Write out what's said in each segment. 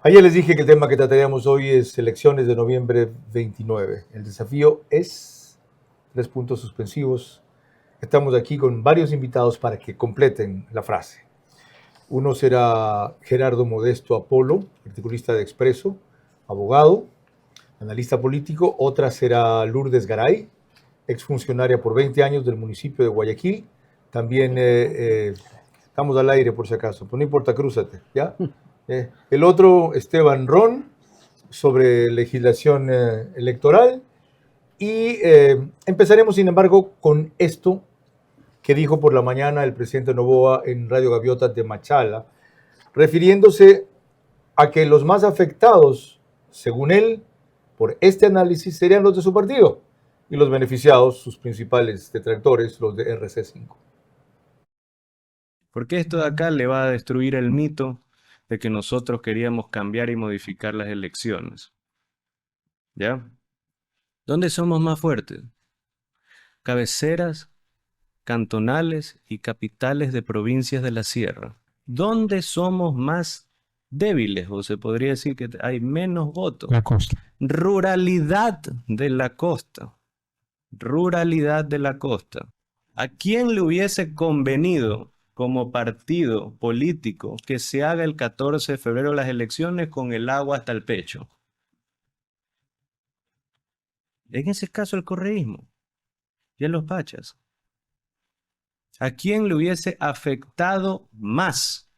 Ayer les dije que el tema que trataríamos hoy es elecciones de noviembre 29. El desafío es 3 puntos suspensivos. Estamos aquí con varios invitados para que completen la frase. Uno será Gerardo Modesto Apolo, articulista de Expreso, abogado, analista político. Otra será Lourdes Garay, exfuncionaria por 20 años del municipio de Guayaquil. También estamos al aire por si acaso, pero no importa, crúzate, ¿ya? El otro, Esteban Ron, sobre legislación electoral. Y empezaremos, sin embargo, con esto que dijo por la mañana el presidente Noboa en Radio Gaviota de Machala, refiriéndose a que los más afectados, según él, por este análisis serían los de su partido y los beneficiados, sus principales detractores, los de RC5. Porque esto de acá le va a destruir el mito de que nosotros queríamos cambiar y modificar las elecciones. ¿Ya? ¿Dónde somos más fuertes? Cabeceras, cantonales y capitales de provincias de la sierra. ¿Dónde somos más débiles? O se podría decir que hay menos votos. La costa. Ruralidad de la costa. Ruralidad de la costa. ¿A quién le hubiese convenido como partido político que se haga el 14 de febrero las elecciones con el agua hasta el pecho? En ese caso el correísmo y a los pachas. ¿A quién le hubiese afectado más?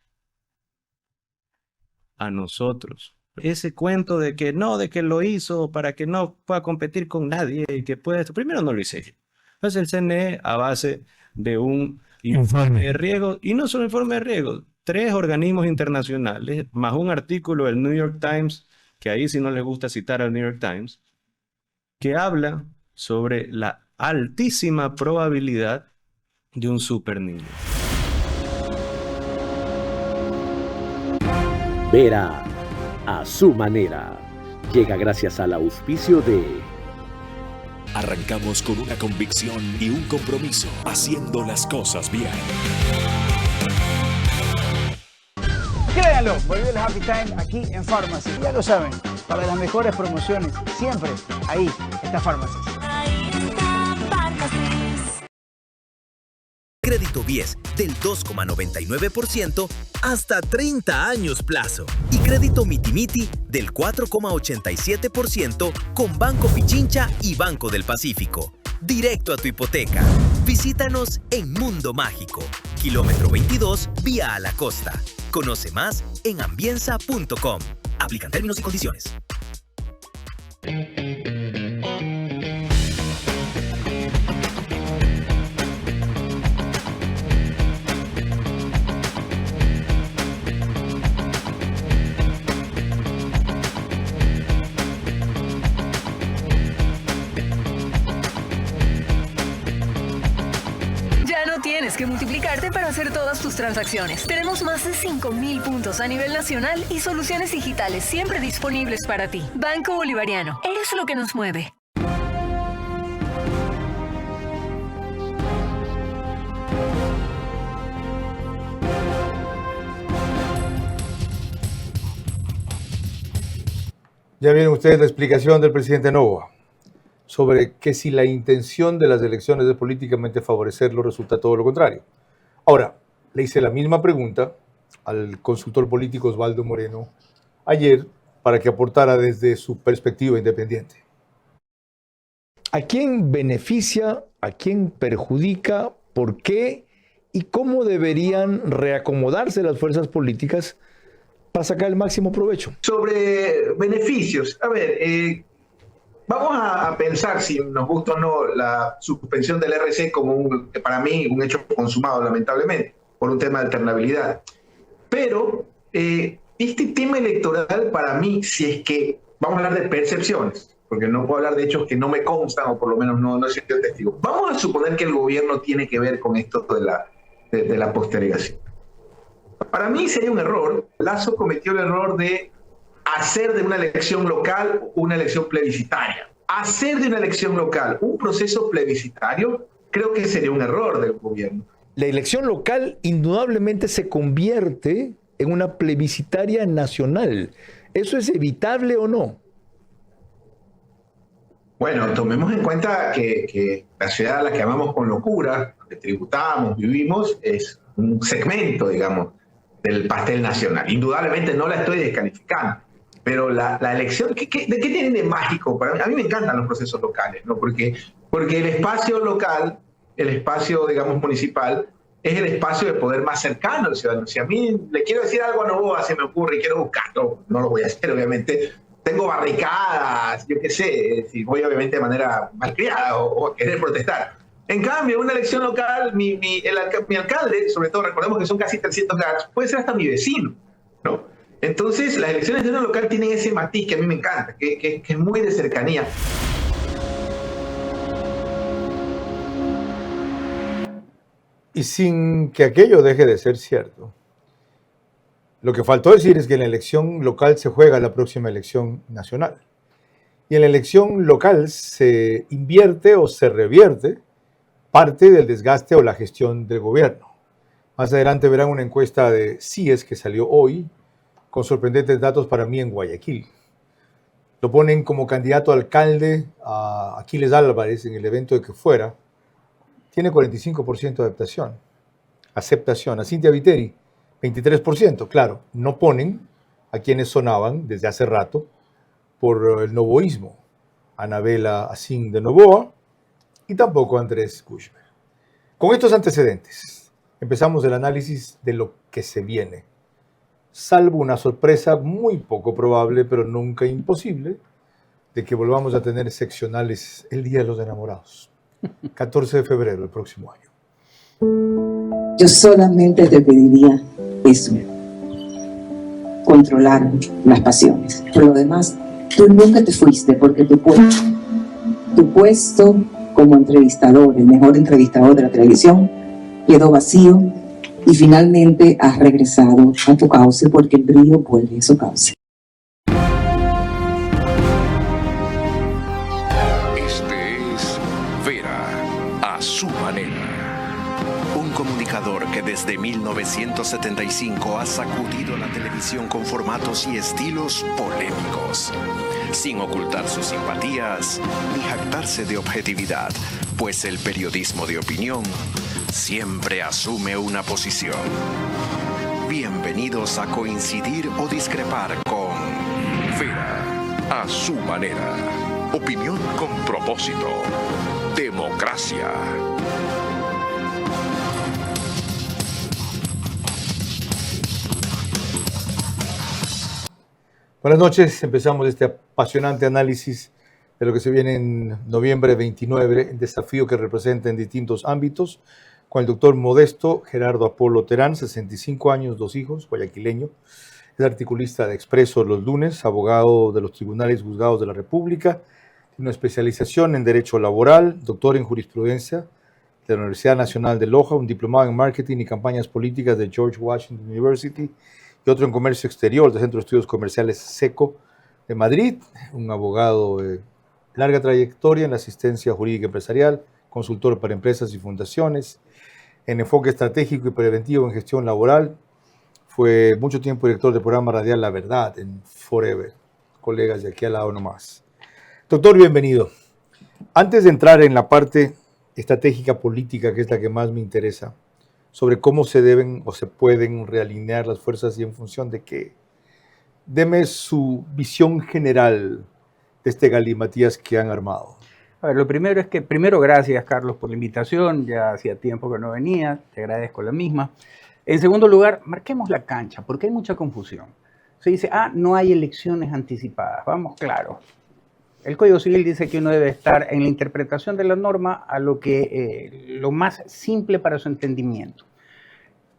A nosotros. Ese cuento de que no, de que lo hizo para que no pueda competir con nadie y que pueda esto. Primero no lo hice. Entonces el CNE, a base de un informe de riesgo, y no solo informe de riesgo, 3 organismos internacionales, más un artículo del New York Times, que ahí si no les gusta citar al New York Times, que habla sobre la altísima probabilidad de un superniño. Vera a su manera. Llega gracias al auspicio de... Arrancamos con una convicción y un compromiso, haciendo las cosas bien. Créanlo, volvió el Happy Time aquí en Pharmacy. Ya lo saben, para las mejores promociones, siempre ahí está Pharmacy. Ahí está Pharmacy. Crédito BIES del 2,99% hasta 30 años plazo. Y crédito Mitimiti del 4,87% con Banco Pichincha y Banco del Pacífico. Directo a tu hipoteca. Visítanos en Mundo Mágico, kilómetro 22, vía a la costa. Conoce más en ambienza.com. Aplican términos y condiciones. Tienes que multiplicarte para hacer todas tus transacciones. Tenemos más de 5,000 puntos a nivel nacional y soluciones digitales siempre disponibles para ti. Banco Bolivariano, es lo que nos mueve. Ya vieron ustedes la explicación del presidente Noboa sobre que si la intención de las elecciones es políticamente favorecerlo, resulta todo lo contrario. Ahora, le hice la misma pregunta al consultor político Osvaldo Moreno ayer para que aportara desde su perspectiva independiente. ¿A quién beneficia, a quién perjudica, por qué y cómo deberían reacomodarse las fuerzas políticas para sacar el máximo provecho? Sobre beneficios, a ver, vamos a pensar, si nos gusta o no, la suspensión del RC como, para mí, un hecho consumado, lamentablemente, por un tema de alternabilidad. Pero este tema electoral, para mí, si es que vamos a hablar de percepciones, porque no puedo hablar de hechos que no me constan, o por lo menos no he sido testigo. Vamos a suponer que el gobierno tiene que ver con esto de la postergación. Para mí sería un error. Lasso cometió el error de hacer de una elección local una elección plebiscitaria. Hacer de una elección local un proceso plebiscitario, creo que sería un error del gobierno. La elección local indudablemente se convierte en una plebiscitaria nacional. ¿Eso es evitable o no? Bueno, tomemos en cuenta que la ciudad a la que amamos con locura, que tributamos, vivimos, es un segmento, digamos, del pastel nacional. Indudablemente no la estoy descalificando, pero la elección, ¿de qué tienen de mágico? A mí me encantan los procesos locales, ¿no? Porque el espacio local, el espacio, digamos, municipal, es el espacio de poder más cercano al ciudadano. Si a mí le quiero decir algo a Noboa, se me ocurre y quiero buscarlo, no lo voy a hacer, obviamente. Tengo barricadas, yo qué sé, si voy obviamente de manera malcriada o a querer protestar. En cambio, una elección local, mi alcalde, sobre todo recordemos que son casi 300 gatos, puede ser hasta mi vecino, ¿no? Entonces, las elecciones de una local tienen ese matiz que a mí me encanta, que es muy de cercanía. Y sin que aquello deje de ser cierto. Lo que faltó decir es que en la elección local se juega la próxima elección nacional. Y en la elección local se invierte o se revierte parte del desgaste o la gestión del gobierno. Más adelante verán una encuesta de CIES que salió hoy con sorprendentes datos para mí en Guayaquil. Lo ponen como candidato a alcalde a Aquiles Álvarez en el evento de que fuera. Tiene 45% de aceptación. A Cintia Viteri, 23%. Claro, no ponen a quienes sonaban desde hace rato por el novoísmo. Anabela Asín de Noboa y tampoco Andrés Kushner. Con estos antecedentes, empezamos el análisis de lo que se viene. Salvo una sorpresa muy poco probable, pero nunca imposible, de que volvamos a tener seccionales el Día de los Enamorados. 14 de febrero del próximo año. Yo solamente te pediría eso, controlar las pasiones. Por lo demás, tú nunca te fuiste porque tu puesto como entrevistador, el mejor entrevistador de la televisión, quedó vacío y finalmente has regresado a tu cauce porque el brillo vuelve a su cauce. A su manera. Un comunicador que desde 1975 ha sacudido la televisión con formatos y estilos polémicos, sin ocultar sus simpatías ni jactarse de objetividad, pues el periodismo de opinión siempre asume una posición. Bienvenidos a coincidir o discrepar con Vera a su manera. Opinión con propósito. Democracia. Buenas noches, empezamos este apasionante análisis de lo que se viene en noviembre 29, el desafío que representa en distintos ámbitos, con el doctor Modesto Gerardo Apolo Terán, 65 años, 2 hijos, guayaquileño, es articulista de Expreso los lunes, abogado de los tribunales juzgados de la República, una especialización en Derecho Laboral, doctor en Jurisprudencia de la Universidad Nacional de Loja, un diplomado en Marketing y Campañas Políticas de George Washington University y otro en Comercio Exterior del Centro de Estudios Comerciales SECO de Madrid, un abogado de larga trayectoria en la asistencia jurídica empresarial, consultor para empresas y fundaciones, en enfoque estratégico y preventivo en gestión laboral, fue mucho tiempo director del programa radial La Verdad en Forever, colegas de aquí al lado nomás. Doctor, bienvenido. Antes de entrar en la parte estratégica política, que es la que más me interesa, sobre cómo se deben o se pueden realinear las fuerzas y en función de qué, deme su visión general de este galimatías que han armado. A ver, lo primero es que, gracias Carlos por la invitación, ya hacía tiempo que no venía, te agradezco la misma. En segundo lugar, marquemos la cancha, porque hay mucha confusión. Se dice, no hay elecciones anticipadas, vamos claro. El Código Civil dice que uno debe estar en la interpretación de la norma a lo más simple para su entendimiento.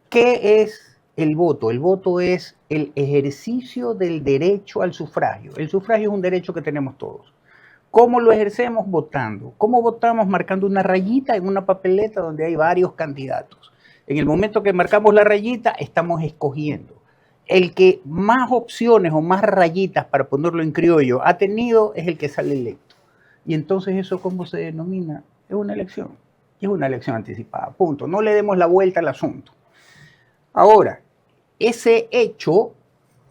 ¿Qué es el voto? El voto es el ejercicio del derecho al sufragio. El sufragio es un derecho que tenemos todos. ¿Cómo lo ejercemos? Votando. ¿Cómo votamos? Marcando una rayita en una papeleta donde hay varios candidatos. En el momento que marcamos la rayita, estamos escogiendo. El que más opciones o más rayitas, para ponerlo en criollo, ha tenido es el que sale electo. Y entonces eso, ¿cómo se denomina? Es una elección. Es una elección anticipada, punto. No le demos la vuelta al asunto. Ahora, ese hecho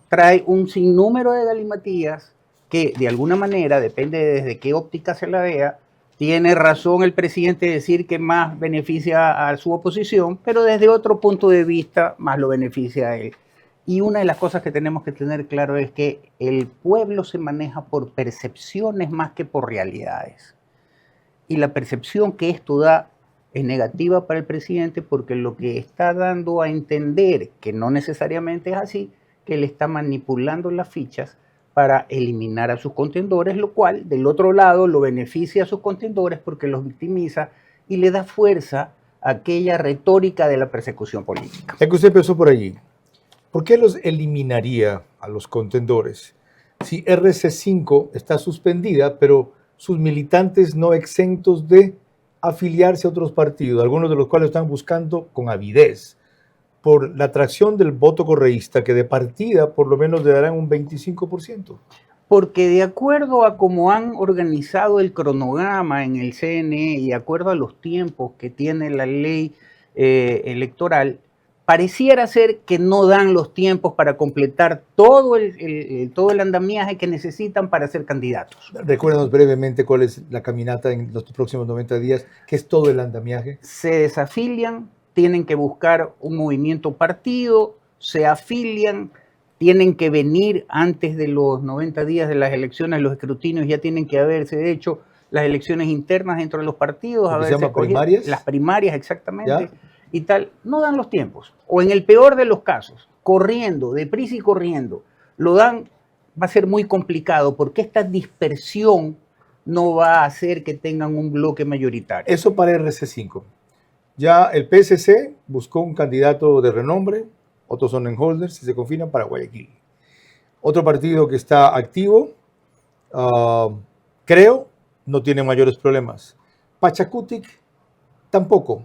trae un sinnúmero de galimatías que de alguna manera, depende desde qué óptica se la vea, tiene razón el presidente de decir que más beneficia a su oposición, pero desde otro punto de vista más lo beneficia a él. Y una de las cosas que tenemos que tener claro es que el pueblo se maneja por percepciones más que por realidades. Y la percepción que esto da es negativa para el presidente porque lo que está dando a entender, que no necesariamente es así, que él está manipulando las fichas para eliminar a sus contendores, lo cual del otro lado lo beneficia a sus contendores porque los victimiza y le da fuerza a aquella retórica de la persecución política. Ya que usted empezó por allí, ¿por qué los eliminaría a los contendores si RC5 está suspendida, pero sus militantes no exentos de afiliarse a otros partidos, algunos de los cuales están buscando con avidez por la atracción del voto correísta, que de partida por lo menos le darán un 25%? Porque de acuerdo a cómo han organizado el cronograma en el CNE y de acuerdo a los tiempos que tiene la ley electoral, pareciera ser que no dan los tiempos para completar todo el andamiaje que necesitan para ser candidatos. Recuérdanos brevemente cuál es la caminata en los próximos 90 días, ¿qué es todo el andamiaje? Se desafilian, tienen que buscar un movimiento partido, se afilian, tienen que venir antes de los 90 días de las elecciones, los escrutinios ya tienen que haberse hecho, las elecciones internas dentro de los partidos. ¿Se llama primarias? Las primarias, exactamente. ¿Ya? Y tal, no dan los tiempos. O en el peor de los casos, corriendo, deprisa y corriendo, lo dan, va a ser muy complicado porque esta dispersión no va a hacer que tengan un bloque mayoritario. Eso para RC5. Ya el PSC buscó un candidato de renombre, otros son holders y se confinan para Guayaquil. Otro partido que está activo, creo, no tiene mayores problemas. Pachacutic tampoco.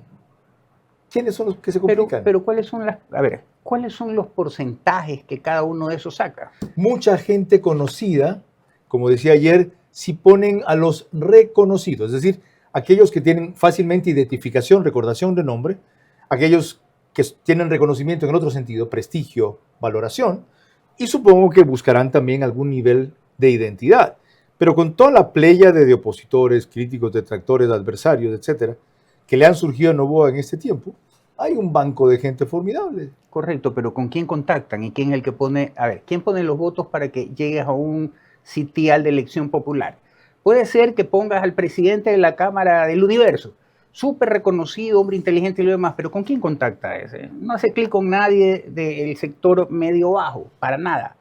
¿Quiénes son los que se complican? Pero ¿cuáles son los porcentajes que cada uno de esos saca? Mucha gente conocida, como decía ayer, si ponen a los reconocidos, es decir, aquellos que tienen fácilmente identificación, recordación de nombre, aquellos que tienen reconocimiento en otro sentido, prestigio, valoración, y supongo que buscarán también algún nivel de identidad. Pero con toda la pléyade de opositores, críticos, detractores, adversarios, etcétera, que le han surgido a Noboa en este tiempo, hay un banco de gente formidable. Correcto, pero ¿con quién contactan? ¿Y quién es el que pone? A ver, ¿quién pone los votos para que llegues a un sitial de elección popular? Puede ser que pongas al presidente de la Cámara del Universo, súper reconocido, hombre inteligente y lo demás, pero ¿con quién contacta ese? No hace clic con nadie del sector medio-bajo, para nada.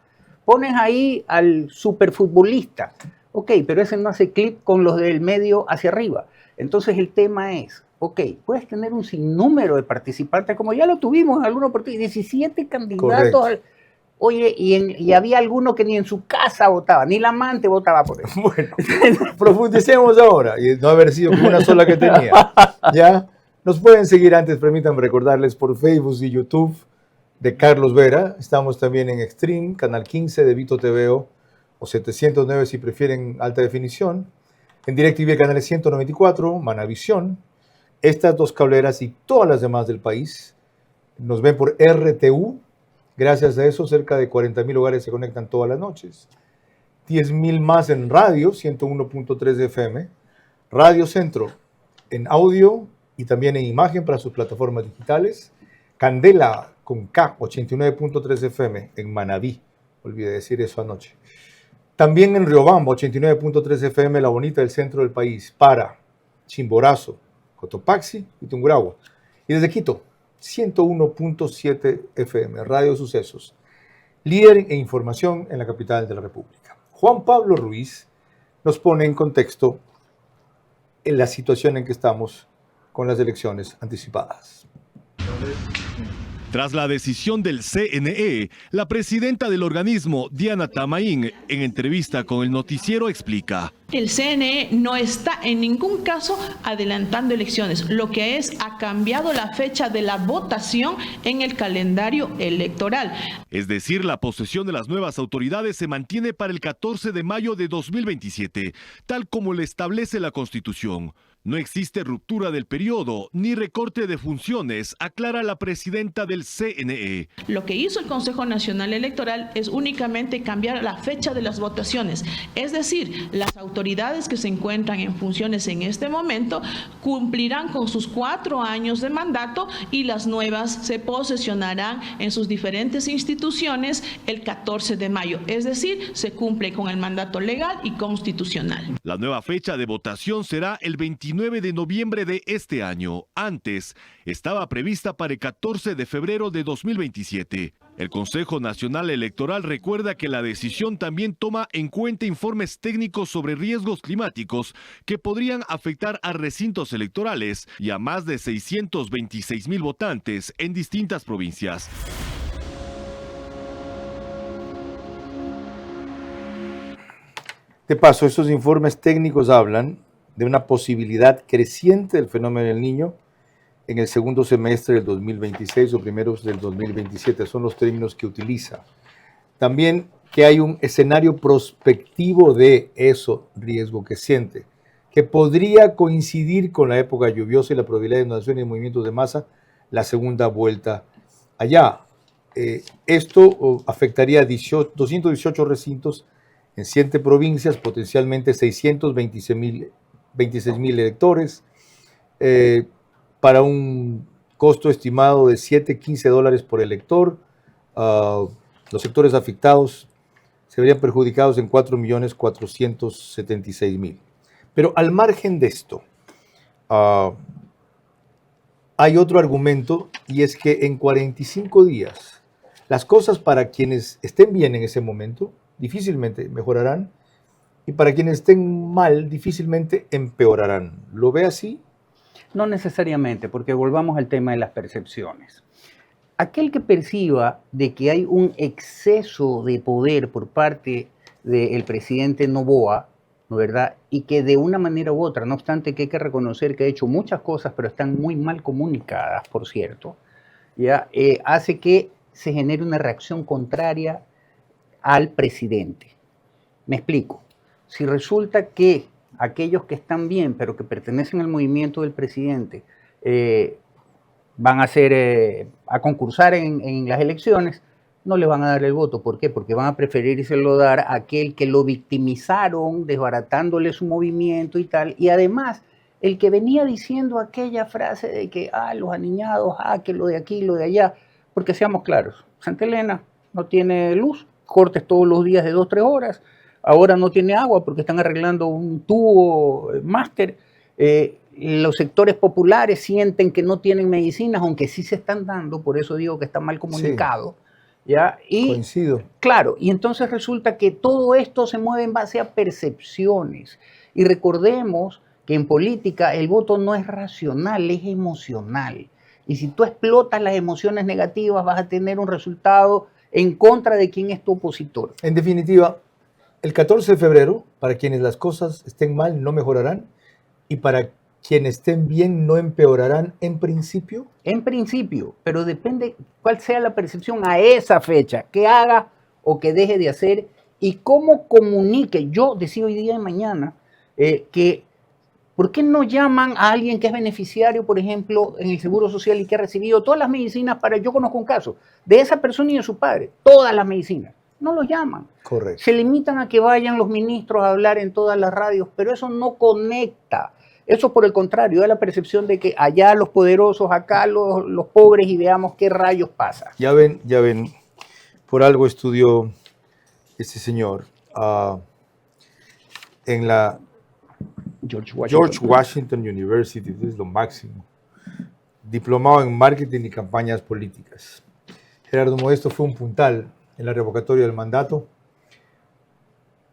Pones ahí al superfutbolista, ok, pero ese no hace clic con los del medio hacia arriba. Entonces el tema es, ok, puedes tener un sinnúmero de participantes, como ya lo tuvimos en algunos partidos, 17 candidatos. Oye, y había alguno que ni en su casa votaba, ni la amante votaba por él. Bueno, profundicemos ahora, y no haber sido como una sola que tenía. ¿Ya? Nos pueden seguir antes, permítanme recordarles, por Facebook y YouTube de Carlos Vera. Estamos también en Extreme, Canal 15 de Vito TVO, o 709 si prefieren alta definición. En DirecTV, canales 194, Manavisión. Estas dos cableras y todas las demás del país nos ven por RTU. Gracias a eso, cerca de 40,000 hogares se conectan todas las noches. 10,000 más en radio, 101.3 FM. Radio Centro en audio y también en imagen para sus plataformas digitales. Candela con K, 89.3 FM en Manabí. Olvidé decir eso anoche. También en Riobamba, 89.3 FM, la bonita del centro del país, para Chimborazo, Cotopaxi y Tungurahua. Y desde Quito, 101.7 FM, Radio Sucesos, líder en información en la capital de la República. Juan Pablo Ruiz nos pone en contexto en la situación en que estamos con las elecciones anticipadas. Tras la decisión del CNE, la presidenta del organismo, Diana Tamaín, en entrevista con el noticiero explica: el CNE no está en ningún caso adelantando elecciones. Lo que ha cambiado la fecha de la votación en el calendario electoral. Es decir, la posesión de las nuevas autoridades se mantiene para el 14 de mayo de 2027, tal como le establece la Constitución. No existe ruptura del periodo ni recorte de funciones, aclara la presidenta del CNE. Lo que hizo el Consejo Nacional Electoral es únicamente cambiar la fecha de las votaciones. Es decir, las autoridades que se encuentran en funciones en este momento cumplirán con sus 4 años de mandato y las nuevas se posesionarán en sus diferentes instituciones el 14 de mayo. Es decir, se cumple con el mandato legal y constitucional. La nueva fecha de votación será el 29 de noviembre de este año. Antes, estaba prevista para el 14 de febrero de 2027. El Consejo Nacional Electoral recuerda que la decisión también toma en cuenta informes técnicos sobre riesgos climáticos que podrían afectar a recintos electorales y a más de 626,000 votantes en distintas provincias. De paso, estos informes técnicos hablan de una posibilidad creciente del fenómeno del Niño en el segundo semestre del 2026 o primeros del 2027, son los términos que utiliza. También que hay un escenario prospectivo de eso riesgo creciente, que podría coincidir con la época lluviosa y la probabilidad de inundaciones y movimientos de masa, la segunda vuelta allá. Esto afectaría a 218 recintos en 7 provincias, potencialmente 626,000 electores, para un costo estimado de $7-15 por elector. Los sectores afectados se verían perjudicados en 4,476,000. Pero al margen de esto, hay otro argumento, y es que en 45 días las cosas para quienes estén bien en ese momento difícilmente mejorarán, y para quienes estén mal, difícilmente empeorarán. ¿Lo ve así? No necesariamente, porque volvamos al tema de las percepciones. Aquel que perciba de que hay un exceso de poder por parte del presidente Noboa, ¿no verdad? Y que de una manera u otra, no obstante que hay que reconocer que ha hecho muchas cosas, pero están muy mal comunicadas, por cierto, ¿ya? Hace que se genere una reacción contraria al presidente. Me explico. Si resulta que aquellos que están bien, pero que pertenecen al movimiento del presidente, van a concursar en las elecciones, no le van a dar el voto. ¿Por qué? Porque van a preferírselo dar a aquel que lo victimizaron, desbaratándole su movimiento y tal. Y además, el que venía diciendo aquella frase de que, los aniñados, que lo de aquí, lo de allá, porque seamos claros, Santa Elena no tiene luz, cortes todos los días de 2-3 horas, ahora no tiene agua porque están arreglando un tubo máster. Los sectores populares sienten que no tienen medicinas, aunque sí se están dando, por eso digo que está mal comunicado. Sí, ¿ya? Y, coincido. Claro, y entonces resulta que todo esto se mueve en base a percepciones. Y recordemos que en política el voto no es racional, es emocional. Y si tú explotas las emociones negativas, vas a tener un resultado en contra de quien es tu opositor. En definitiva, el 14 de febrero, para quienes las cosas estén mal, no mejorarán, y para quienes estén bien, no empeorarán en principio. En principio, pero depende cuál sea la percepción a esa fecha, qué haga o que deje de hacer y cómo comunique. Yo decía hoy día y mañana que ¿por qué no llaman a alguien que es beneficiario, por ejemplo, en el Seguro Social y que ha recibido todas las medicinas yo conozco un caso de esa persona y de su padre, todas las medicinas? No los llaman. Correcto. Se limitan a que vayan los ministros a hablar en todas las radios, pero eso no conecta. Eso, por el contrario, da la percepción de que allá los poderosos, acá los pobres, y veamos qué rayos pasa. Ya ven, por algo estudió este señor en la George Washington University, es lo máximo, diplomado en marketing y campañas políticas. Gerardo Modesto fue un puntal en la revocatoria del mandato.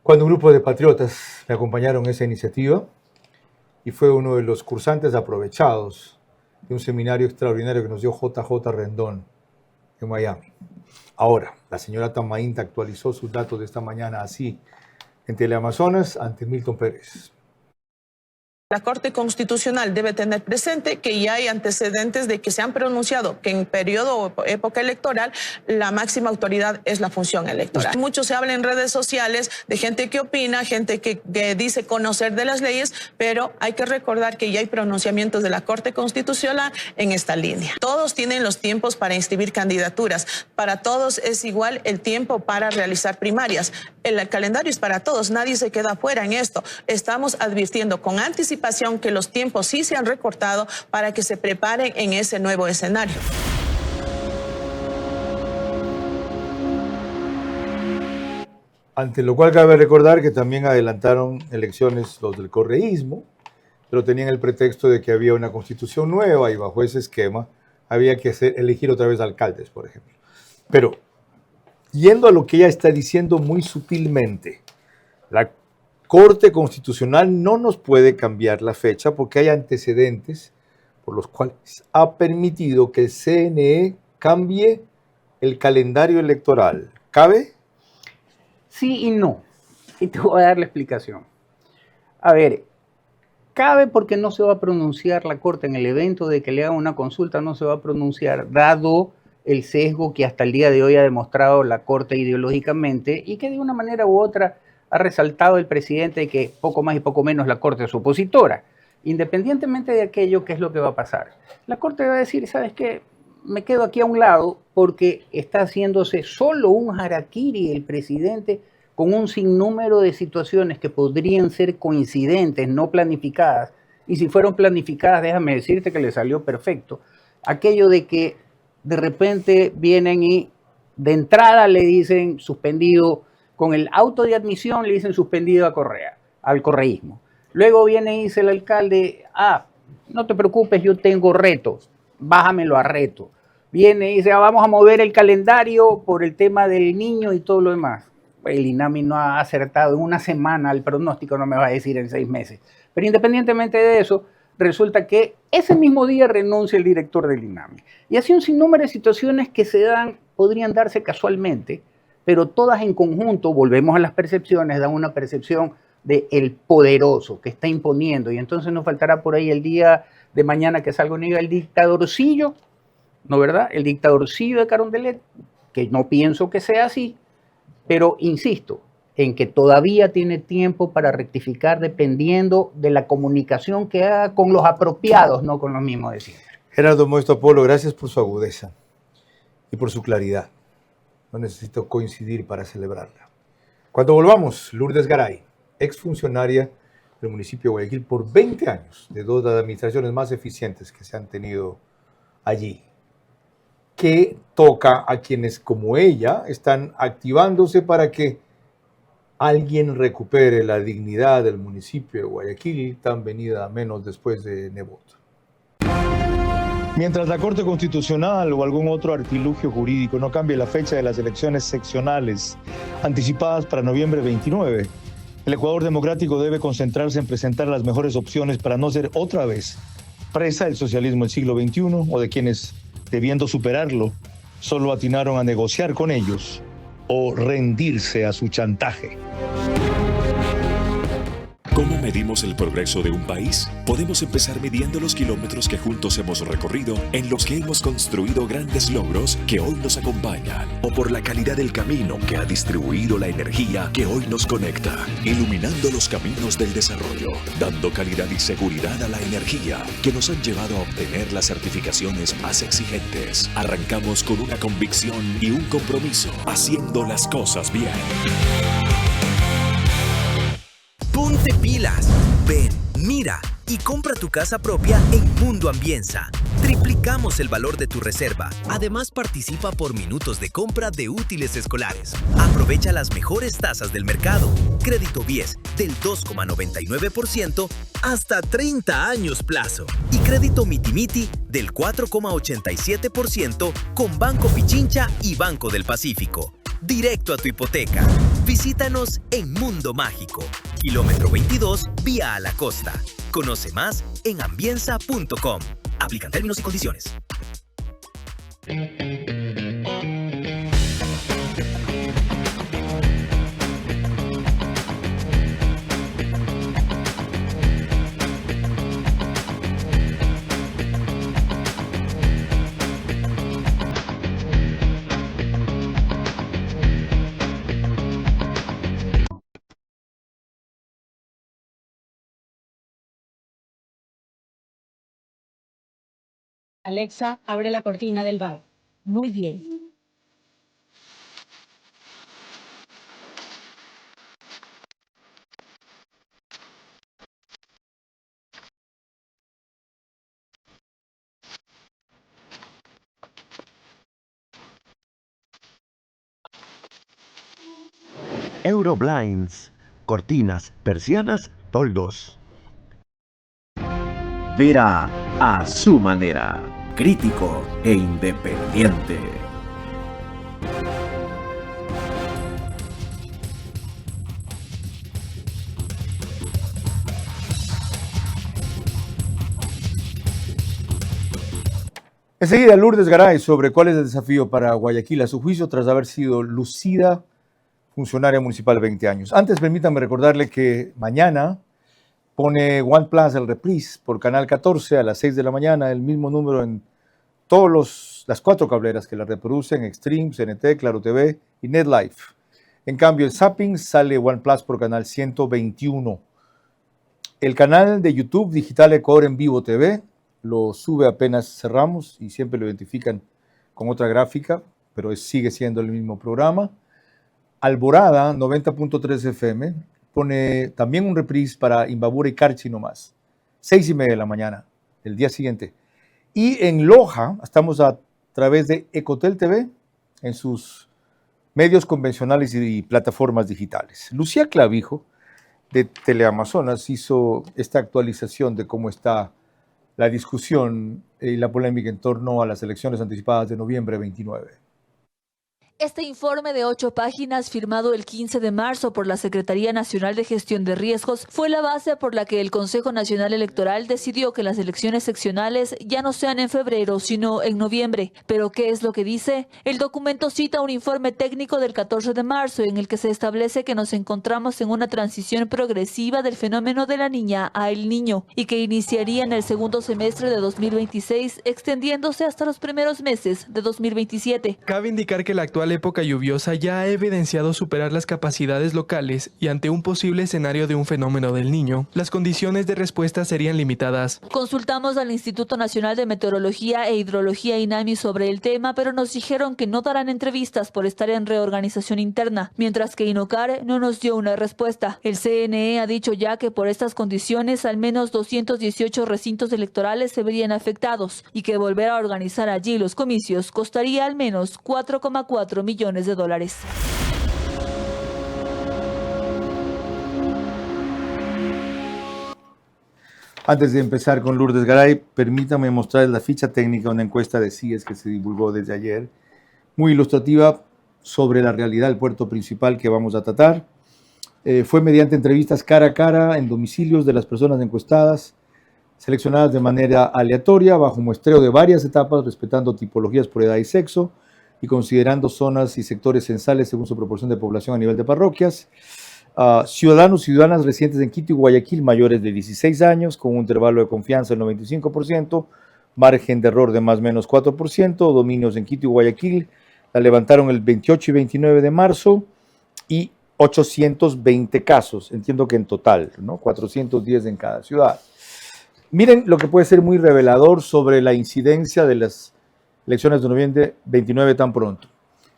Cuando un grupo de patriotas me acompañaron en esa iniciativa, y fue uno de los cursantes aprovechados de un seminario extraordinario que nos dio JJ Rendón en Miami. Ahora, la señora Tamaín actualizó sus datos de esta mañana así, en Teleamazonas ante Milton Pérez. La Corte Constitucional debe tener presente que ya hay antecedentes de que se han pronunciado que en periodo o época electoral la máxima autoridad es la función electoral. Mucho se habla en redes sociales de gente que opina, gente que dice conocer de las leyes, pero hay que recordar que ya hay pronunciamientos de la Corte Constitucional en esta línea. Todos tienen los tiempos para inscribir candidaturas. Para todos es igual el tiempo para realizar primarias. El calendario es para todos, nadie se queda fuera en esto. Estamos advirtiendo con anticipación que los tiempos sí se han recortado para que se preparen en ese nuevo escenario. Ante lo cual cabe recordar que también adelantaron elecciones los del correísmo, pero tenían el pretexto de que había una constitución nueva y bajo ese esquema había que elegir otra vez alcaldes, por ejemplo. Pero, yendo a lo que ella está diciendo muy sutilmente, la Corte Constitucional no nos puede cambiar la fecha porque hay antecedentes por los cuales ha permitido que el CNE cambie el calendario electoral. ¿Cabe? Sí y no. Y te voy a dar la explicación. A ver, cabe porque no se va a pronunciar la Corte en el evento de que le hagan una consulta, no se va a pronunciar, dado el sesgo que hasta el día de hoy ha demostrado la Corte ideológicamente y que de una manera u otra ha resaltado el presidente de que poco más y poco menos la Corte es opositora. Independientemente de aquello, ¿qué es lo que va a pasar? La Corte va a decir, ¿sabes qué? Me quedo aquí a un lado porque está haciéndose solo un harakiri el presidente con un sinnúmero de situaciones que podrían ser coincidentes, no planificadas. Y si fueron planificadas, déjame decirte que le salió perfecto. Aquello de que de repente vienen y de entrada le dicen suspendido. Con el auto de admisión le dicen suspendido a Correa, al correísmo. Luego viene y dice el alcalde, no te preocupes, yo tengo retos, bájamelo a reto. Viene y dice, vamos a mover el calendario por el tema del niño y todo lo demás. El INAMI no ha acertado en una semana, el pronóstico no me va a decir en 6 meses. Pero independientemente de eso, resulta que ese mismo día renuncia el director del INAMI. Y así un sinnúmero de situaciones que se dan, podrían darse casualmente, pero todas en conjunto, volvemos a las percepciones, dan una percepción de el poderoso que está imponiendo. Y entonces nos faltará por ahí el día de mañana que salga el dictadorcillo, ¿no verdad? El dictadorcillo de Carondelet, que no pienso que sea así, pero insisto en que todavía tiene tiempo para rectificar dependiendo de la comunicación que haga con los apropiados, no con los mismos de siempre. Gerardo Modesto Apolo, gracias por su agudeza y por su claridad. No necesito coincidir para celebrarla. Cuando volvamos, Lourdes Garay, exfuncionaria del municipio de Guayaquil por 20 años, de 2 de las administraciones más eficientes que se han tenido allí. ¿Qué toca a quienes como ella están activándose para que alguien recupere la dignidad del municipio de Guayaquil, tan venida a menos después de Nebot? Mientras la Corte Constitucional o algún otro artilugio jurídico no cambie la fecha de las elecciones seccionales anticipadas para noviembre 29, el Ecuador democrático debe concentrarse en presentar las mejores opciones para no ser otra vez presa del socialismo del siglo XXI o de quienes, debiendo superarlo, solo atinaron a negociar con ellos o rendirse a su chantaje. ¿Cómo medimos el progreso de un país? Podemos empezar midiendo los kilómetros que juntos hemos recorrido, en los que hemos construido grandes logros que hoy nos acompañan. O por la calidad del camino que ha distribuido la energía que hoy nos conecta, iluminando los caminos del desarrollo, dando calidad y seguridad a la energía que nos han llevado a obtener las certificaciones más exigentes. Arrancamos con una convicción y un compromiso, haciendo las cosas bien. Ponte pilas, ven, mira y compra tu casa propia en Mundo Ambienza. Triplicamos el valor de tu reserva. Además, participa por minutos de compra de útiles escolares. Aprovecha las mejores tasas del mercado. Crédito BIES del 2,99% hasta 30 años plazo. Y crédito Mitimiti del 4,87% con Banco Pichincha y Banco del Pacífico. Directo a tu hipoteca. Visítanos en Mundo Mágico, kilómetro 22, vía a la costa. Conoce más en ambienza.com. Aplican términos y condiciones. Alexa, abre la cortina del bar. Muy bien. Euroblinds, cortinas, persianas, toldos. Verá a su manera, crítico e independiente. Enseguida, Lourdes Garay sobre cuál es el desafío para Guayaquil a su juicio tras haber sido lucida funcionaria municipal 20 años. Antes, permítanme recordarle que mañana pone OnePlus el reprise por Canal 14 a las 6 de la mañana, el mismo número en todas las 4 cableras que la reproducen, Extreme, CNT, Claro TV y NetLife. En cambio, en Zapping sale OnePlus por Canal 121. El canal de YouTube Digital Ecuador en Vivo TV lo sube apenas cerramos y siempre lo identifican con otra gráfica, pero sigue siendo el mismo programa. Alborada 90.3 FM pone también un reprise para Imbabura y Carchi nomás, 6:30 de la mañana, el día siguiente. Y en Loja estamos a través de Ecotel TV en sus medios convencionales y plataformas digitales. Lucía Clavijo de Teleamazonas hizo esta actualización de cómo está la discusión y la polémica en torno a las elecciones anticipadas de noviembre 29. Este informe de 8 páginas, firmado el 15 de marzo por la Secretaría Nacional de Gestión de Riesgos, fue la base por la que el Consejo Nacional Electoral decidió que las elecciones seccionales ya no sean en febrero, sino en noviembre. ¿Pero qué es lo que dice? El documento cita un informe técnico del 14 de marzo en el que se establece que nos encontramos en una transición progresiva del fenómeno de la niña a el niño y que iniciaría en el segundo semestre de 2026, extendiéndose hasta los primeros meses de 2027. Cabe indicar que la actual época lluviosa ya ha evidenciado superar las capacidades locales y ante un posible escenario de un fenómeno del niño, las condiciones de respuesta serían limitadas. Consultamos al Instituto Nacional de Meteorología e Hidrología INAMI sobre el tema, pero nos dijeron que no darán entrevistas por estar en reorganización interna, mientras que INOCAR no nos dio una respuesta. El CNE ha dicho ya que por estas condiciones al menos 218 recintos electorales se verían afectados y que volver a organizar allí los comicios costaría al menos 4,4 millones de dólares. Antes de empezar con Lourdes Garay, permítame mostrarles la ficha técnica de una encuesta de CIES que se divulgó desde ayer, muy ilustrativa sobre la realidad del puerto principal que vamos a tratar. Fue mediante entrevistas cara a cara en domicilios de las personas encuestadas, seleccionadas de manera aleatoria, bajo muestreo de varias etapas, respetando tipologías por edad y sexo, y considerando zonas y sectores censales según su proporción de población a nivel de parroquias. Ciudadanos y ciudadanas residentes en Quito y Guayaquil mayores de 16 años, con un intervalo de confianza del 95%, margen de error de más o menos 4%, dominios en Quito y Guayaquil, la levantaron el 28 y 29 de marzo, y 820 casos, entiendo que en total, ¿no? 410 en cada ciudad. Miren lo que puede ser muy revelador sobre la incidencia de las elecciones de noviembre 29 tan pronto.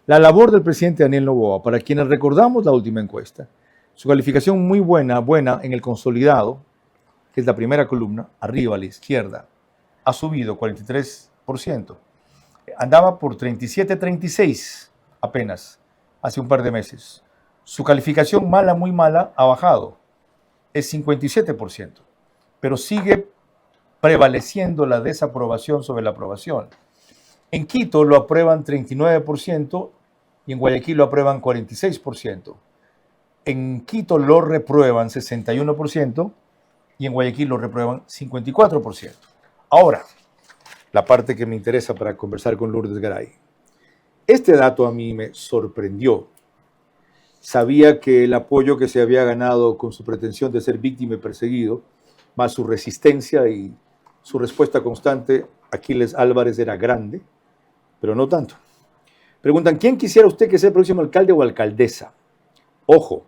La labor del presidente Daniel Noboa, para quienes recordamos la última encuesta, su calificación muy buena en el consolidado, que es la primera columna, arriba a la izquierda, ha subido 43%. Andaba por 37-36 apenas hace un par de meses. Su calificación mala, muy mala, ha bajado. Es 57%, pero sigue prevaleciendo la desaprobación sobre la aprobación. En Quito lo aprueban 39% y en Guayaquil lo aprueban 46%. En Quito lo reprueban 61% y en Guayaquil lo reprueban 54%. Ahora, la parte que me interesa para conversar con Lourdes Garay. Este dato a mí me sorprendió. Sabía que el apoyo que se había ganado con su pretensión de ser víctima y perseguido, más su resistencia y su respuesta constante, Aquiles Álvarez, era grande, pero no tanto. Preguntan, ¿quién quisiera usted que sea el próximo alcalde o alcaldesa? Ojo,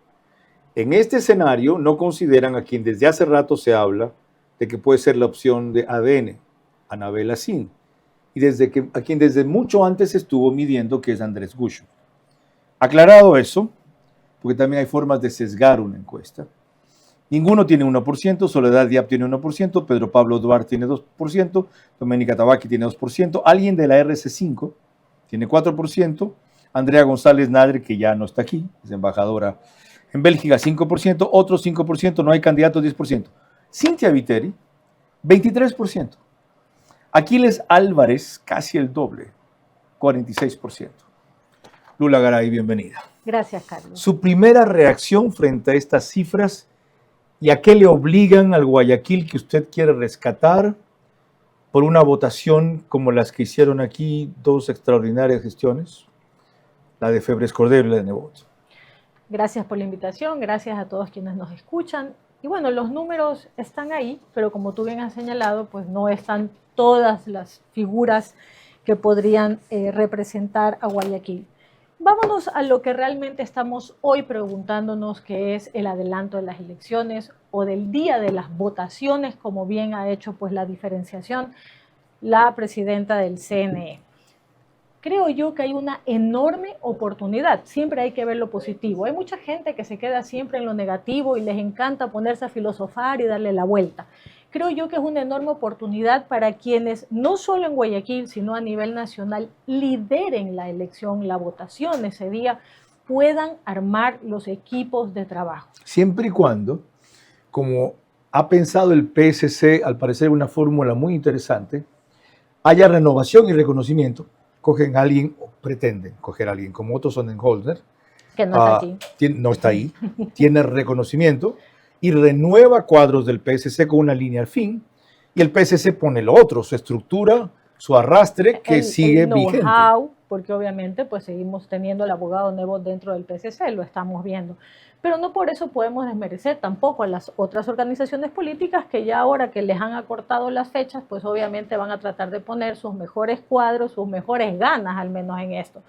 en este escenario no consideran a quien desde hace rato se habla de que puede ser la opción de ADN, Anabel Asín, y a quien desde mucho antes estuvo midiendo, que es Andrés Gushue. Aclarado eso, porque también hay formas de sesgar una encuesta. Ninguno tiene 1%, Soledad Diab tiene 1%, Pedro Pablo Duarte tiene 2%, Doménica Tabaqui tiene 2%, alguien de la RC5 tiene 4%, Andrea González Nadre, que ya no está aquí, es embajadora en Bélgica, 5%, otros 5%, no hay candidatos, 10%. Cintia Viteri, 23%. Aquiles Álvarez, casi el doble, 46%. Lula Garay, bienvenida. Gracias, Carlos. Su primera reacción frente a estas cifras y a qué le obligan al Guayaquil que usted quiere rescatar por una votación como las que hicieron aquí dos extraordinarias gestiones, la de Febres Cordero y la de Nebot. Gracias por la invitación, gracias a todos quienes nos escuchan. Y bueno, los números están ahí, pero como tú bien has señalado, pues no están todas las figuras que podrían representar a Guayaquil. Vámonos a lo que realmente estamos hoy preguntándonos, que es el adelanto de las elecciones o del día de las votaciones, como bien ha hecho pues la diferenciación la presidenta del CNE. Creo yo que hay una enorme oportunidad, siempre hay que ver lo positivo. Hay mucha gente que se queda siempre en lo negativo y les encanta ponerse a filosofar y darle la vuelta. Creo yo que es una enorme oportunidad para quienes, no solo en Guayaquil, sino a nivel nacional, lideren la elección, la votación ese día, puedan armar los equipos de trabajo. Siempre y cuando, como ha pensado el PSC, al parecer una fórmula muy interesante, haya renovación y reconocimiento. Cogen a alguien, o pretenden coger a alguien como Otto Sonnenholzer, que no está aquí. No está ahí, tiene reconocimiento y renueva cuadros del PSC con una línea al fin, y el PSC pone lo otro, su estructura, su arrastre, que sigue vigente. Porque obviamente pues seguimos teniendo el abogado Nebot dentro del PSC, lo estamos viendo. Pero no por eso podemos desmerecer tampoco a las otras organizaciones políticas que ya ahora que les han acortado las fechas, pues obviamente van a tratar de poner sus mejores cuadros, sus mejores ganas al menos en esto.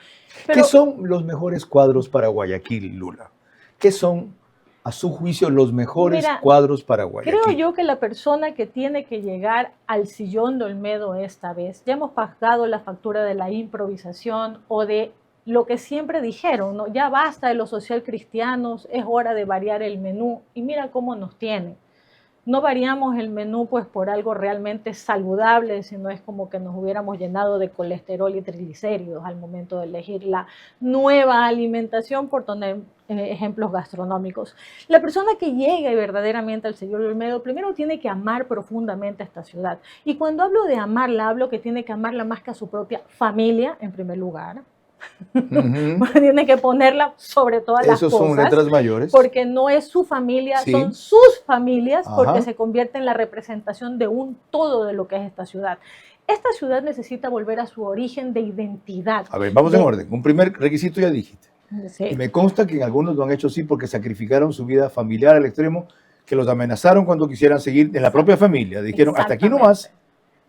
¿Qué son los mejores cuadros para Guayaquil, Lula? ¿Qué son, a su juicio, los mejores cuadros para Guayaquil? Creo yo que la persona que tiene que llegar al sillón de Olmedo esta vez, ya hemos pagado la factura de la improvisación o de lo que siempre dijeron, ¿no? Ya basta de los social cristianos, es hora de variar el menú, y mira cómo nos tienen. No variamos el menú pues por algo realmente saludable, sino es como que nos hubiéramos llenado de colesterol y triglicéridos al momento de elegir la nueva alimentación, por poner ejemplos gastronómicos. La persona que llega verdaderamente al señor Olmedo primero tiene que amar profundamente a esta ciudad. Y cuando hablo de amarla, hablo que tiene que amarla más que a su propia familia, en primer lugar. Tiene que ponerla sobre todas las cosas. Esos son letras mayores. Porque no es su familia, sí, son sus familias, porque se convierte en la representación de un todo de lo que es esta ciudad. Esta ciudad necesita volver a su origen de identidad. A ver, vamos en orden. Un primer requisito ya dijiste. Sí. Y me consta que algunos lo han hecho así porque sacrificaron su vida familiar al extremo, que los amenazaron cuando quisieran seguir en la propia familia. Dijeron, hasta aquí nomás,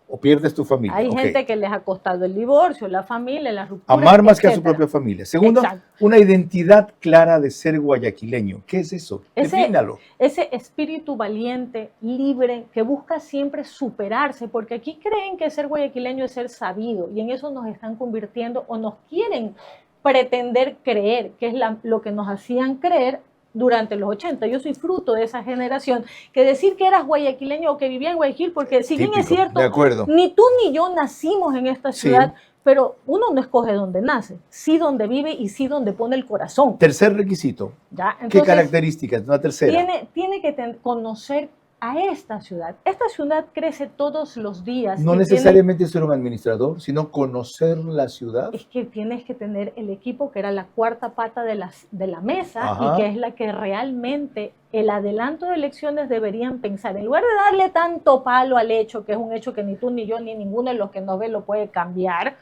o pierdes tu familia. Hay gente que les ha costado el divorcio, la familia, la ruptura. Amar más que a su propia familia. Segundo, una identidad clara de ser guayaquileño. ¿Qué es eso? Defínalo. Ese espíritu valiente, libre, que busca siempre superarse, porque aquí creen que ser guayaquileño es ser sabido, y en eso nos están convirtiendo o nos quieren pretender creer, que es lo que nos hacían creer durante los 80. Yo soy fruto de esa generación, que decir que eras guayaquileño o que vivía en Guayaquil, porque si bien es cierto, ni tú ni yo nacimos en esta ciudad, pero uno no escoge dónde nace, sí dónde vive y sí dónde pone el corazón. Tercer requisito. ¿Ya? Entonces, ¿qué características? Una tercera. Tiene que conocer a esta ciudad. Esta ciudad crece todos los días. No necesariamente ser un administrador, sino conocer la ciudad. Es que tienes que tener el equipo que era la cuarta pata de la mesa, y que es la que realmente el adelanto de elecciones deberían pensar. En lugar de darle tanto palo al hecho, que es un hecho que ni tú ni yo ni ninguno de los que nos ve lo puede cambiar,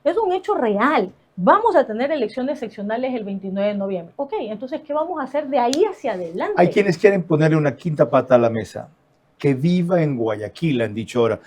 es un hecho real. Vamos a tener elecciones seccionales el 29 de noviembre. Ok, entonces, ¿qué vamos a hacer de ahí hacia adelante? Hay quienes quieren ponerle una quinta pata a la mesa. Que viva en Guayaquil, han dicho ahora.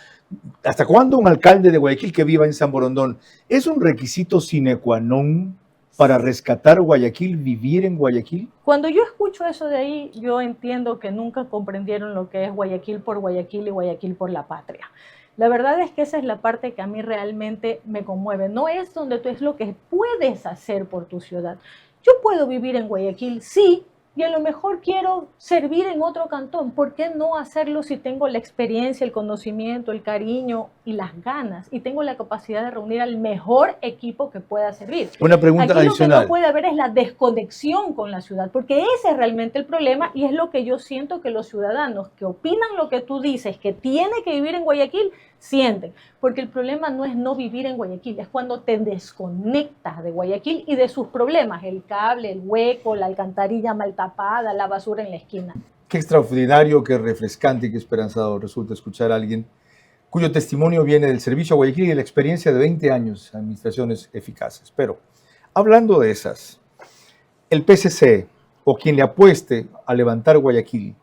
¿Hasta cuándo un alcalde de Guayaquil que viva en San Borondón? ¿Es un requisito sine qua non para rescatar Guayaquil, vivir en Guayaquil? Cuando yo escucho eso de ahí, yo entiendo que nunca comprendieron lo que es Guayaquil por Guayaquil y Guayaquil por la patria. La verdad es que esa es la parte que a mí realmente me conmueve. No es donde tú es lo que puedes hacer por tu ciudad. Yo puedo vivir en Guayaquil, sí, y a lo mejor quiero servir en otro cantón. ¿Por qué no hacerlo si tengo la experiencia, el conocimiento, el cariño y las ganas? Y tengo la capacidad de reunir al mejor equipo que pueda servir. Una pregunta Aquí adicional. Lo que no puede haber es la desconexión con la ciudad, porque ese es realmente el problema y es lo que yo siento que los ciudadanos que opinan lo que tú dices, que tiene que vivir en Guayaquil, sienten. Porque el problema no es no vivir en Guayaquil, es cuando te desconectas de Guayaquil y de sus problemas, el cable, el hueco, la alcantarilla mal tapada, la basura en la esquina. Qué extraordinario, qué refrescante y qué esperanzador resulta escuchar a alguien cuyo testimonio viene del servicio a Guayaquil y de la experiencia de 20 años de administraciones eficaces. Pero, hablando de esas, el PCC o quien le apueste a levantar Guayaquil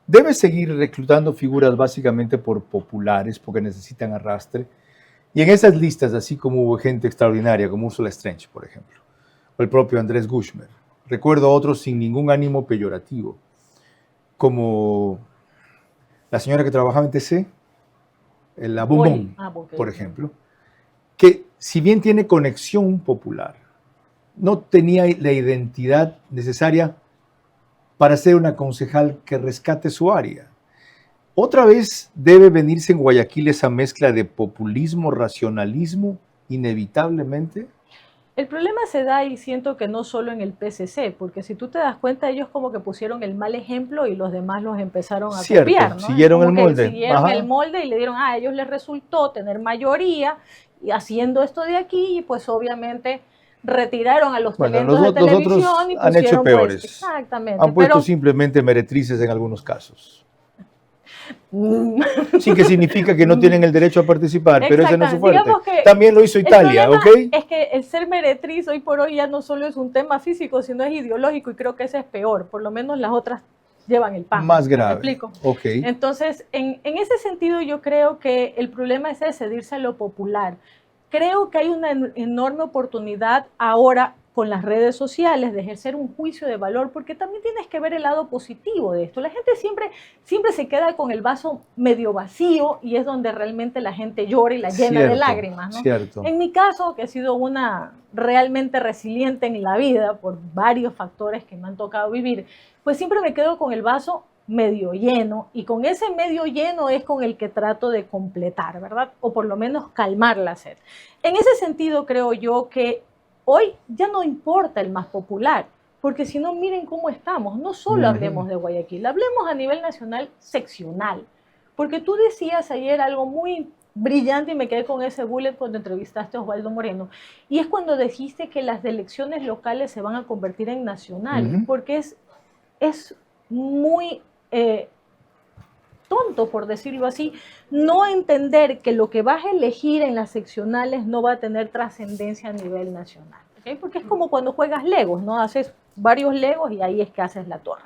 debe seguir reclutando figuras básicamente por populares, porque necesitan arrastre. Y en esas listas, así como hubo gente extraordinaria, como Ursula Strange, por ejemplo, o el propio Andrés Gushmer, recuerdo a otros sin ningún ánimo peyorativo, como la señora que trabajaba en TC, la Bombón, por ejemplo, que si bien tiene conexión popular, no tenía la identidad necesaria para ser una concejal que rescate su área. Otra vez debe venirse en Guayaquil esa mezcla de populismo, racionalismo, inevitablemente. El problema se da y siento que no solo en el PCC, porque si tú te das cuenta, ellos como que pusieron el mal ejemplo y los demás los empezaron a copiar, ¿no? Siguieron el molde. Siguieron el molde y le dieron, a ellos les resultó tener mayoría y haciendo esto de aquí, y pues obviamente retiraron a los talentos de televisión y pusieron, han hecho peores. Pues, exactamente. Han puesto simplemente meretrices en algunos casos. Sí, que significa que no tienen el derecho a participar, pero ese no es su fuerte. También lo hizo Italia, ¿ok? Es que el ser meretriz hoy por hoy ya no solo es un tema físico, sino es ideológico, y creo que ese es peor. Por lo menos las otras llevan el pan. Más grave. ¿Me explico? Okay. Entonces, en ese sentido, yo creo que el problema es ese, cedirse a lo popular. Creo que hay una enorme oportunidad ahora con las redes sociales de ejercer un juicio de valor, porque también tienes que ver el lado positivo de esto. La gente siempre se queda con el vaso medio vacío y es donde realmente la gente llora y la llena de lágrimas, ¿no? Cierto. En mi caso, que he sido una realmente resiliente en la vida por varios factores que me han tocado vivir, pues siempre me quedo con el vaso medio lleno, y con ese medio lleno es con el que trato de completar, ¿verdad? O por lo menos calmar la sed. En ese sentido, creo yo que hoy ya no importa el más popular, porque si no, miren cómo estamos. No solo hablemos de Guayaquil, hablemos a nivel nacional seccional, porque tú decías ayer algo muy brillante y me quedé con ese bullet cuando entrevistaste a Osvaldo Moreno, y es cuando dijiste que las elecciones locales se van a convertir en nacionales, porque es muy tonto, por decirlo así, no entender que lo que vas a elegir en las seccionales no va a tener trascendencia a nivel nacional, ¿okay? Porque es como cuando juegas Legos, ¿no? Haces varios Legos y ahí es que haces la torre.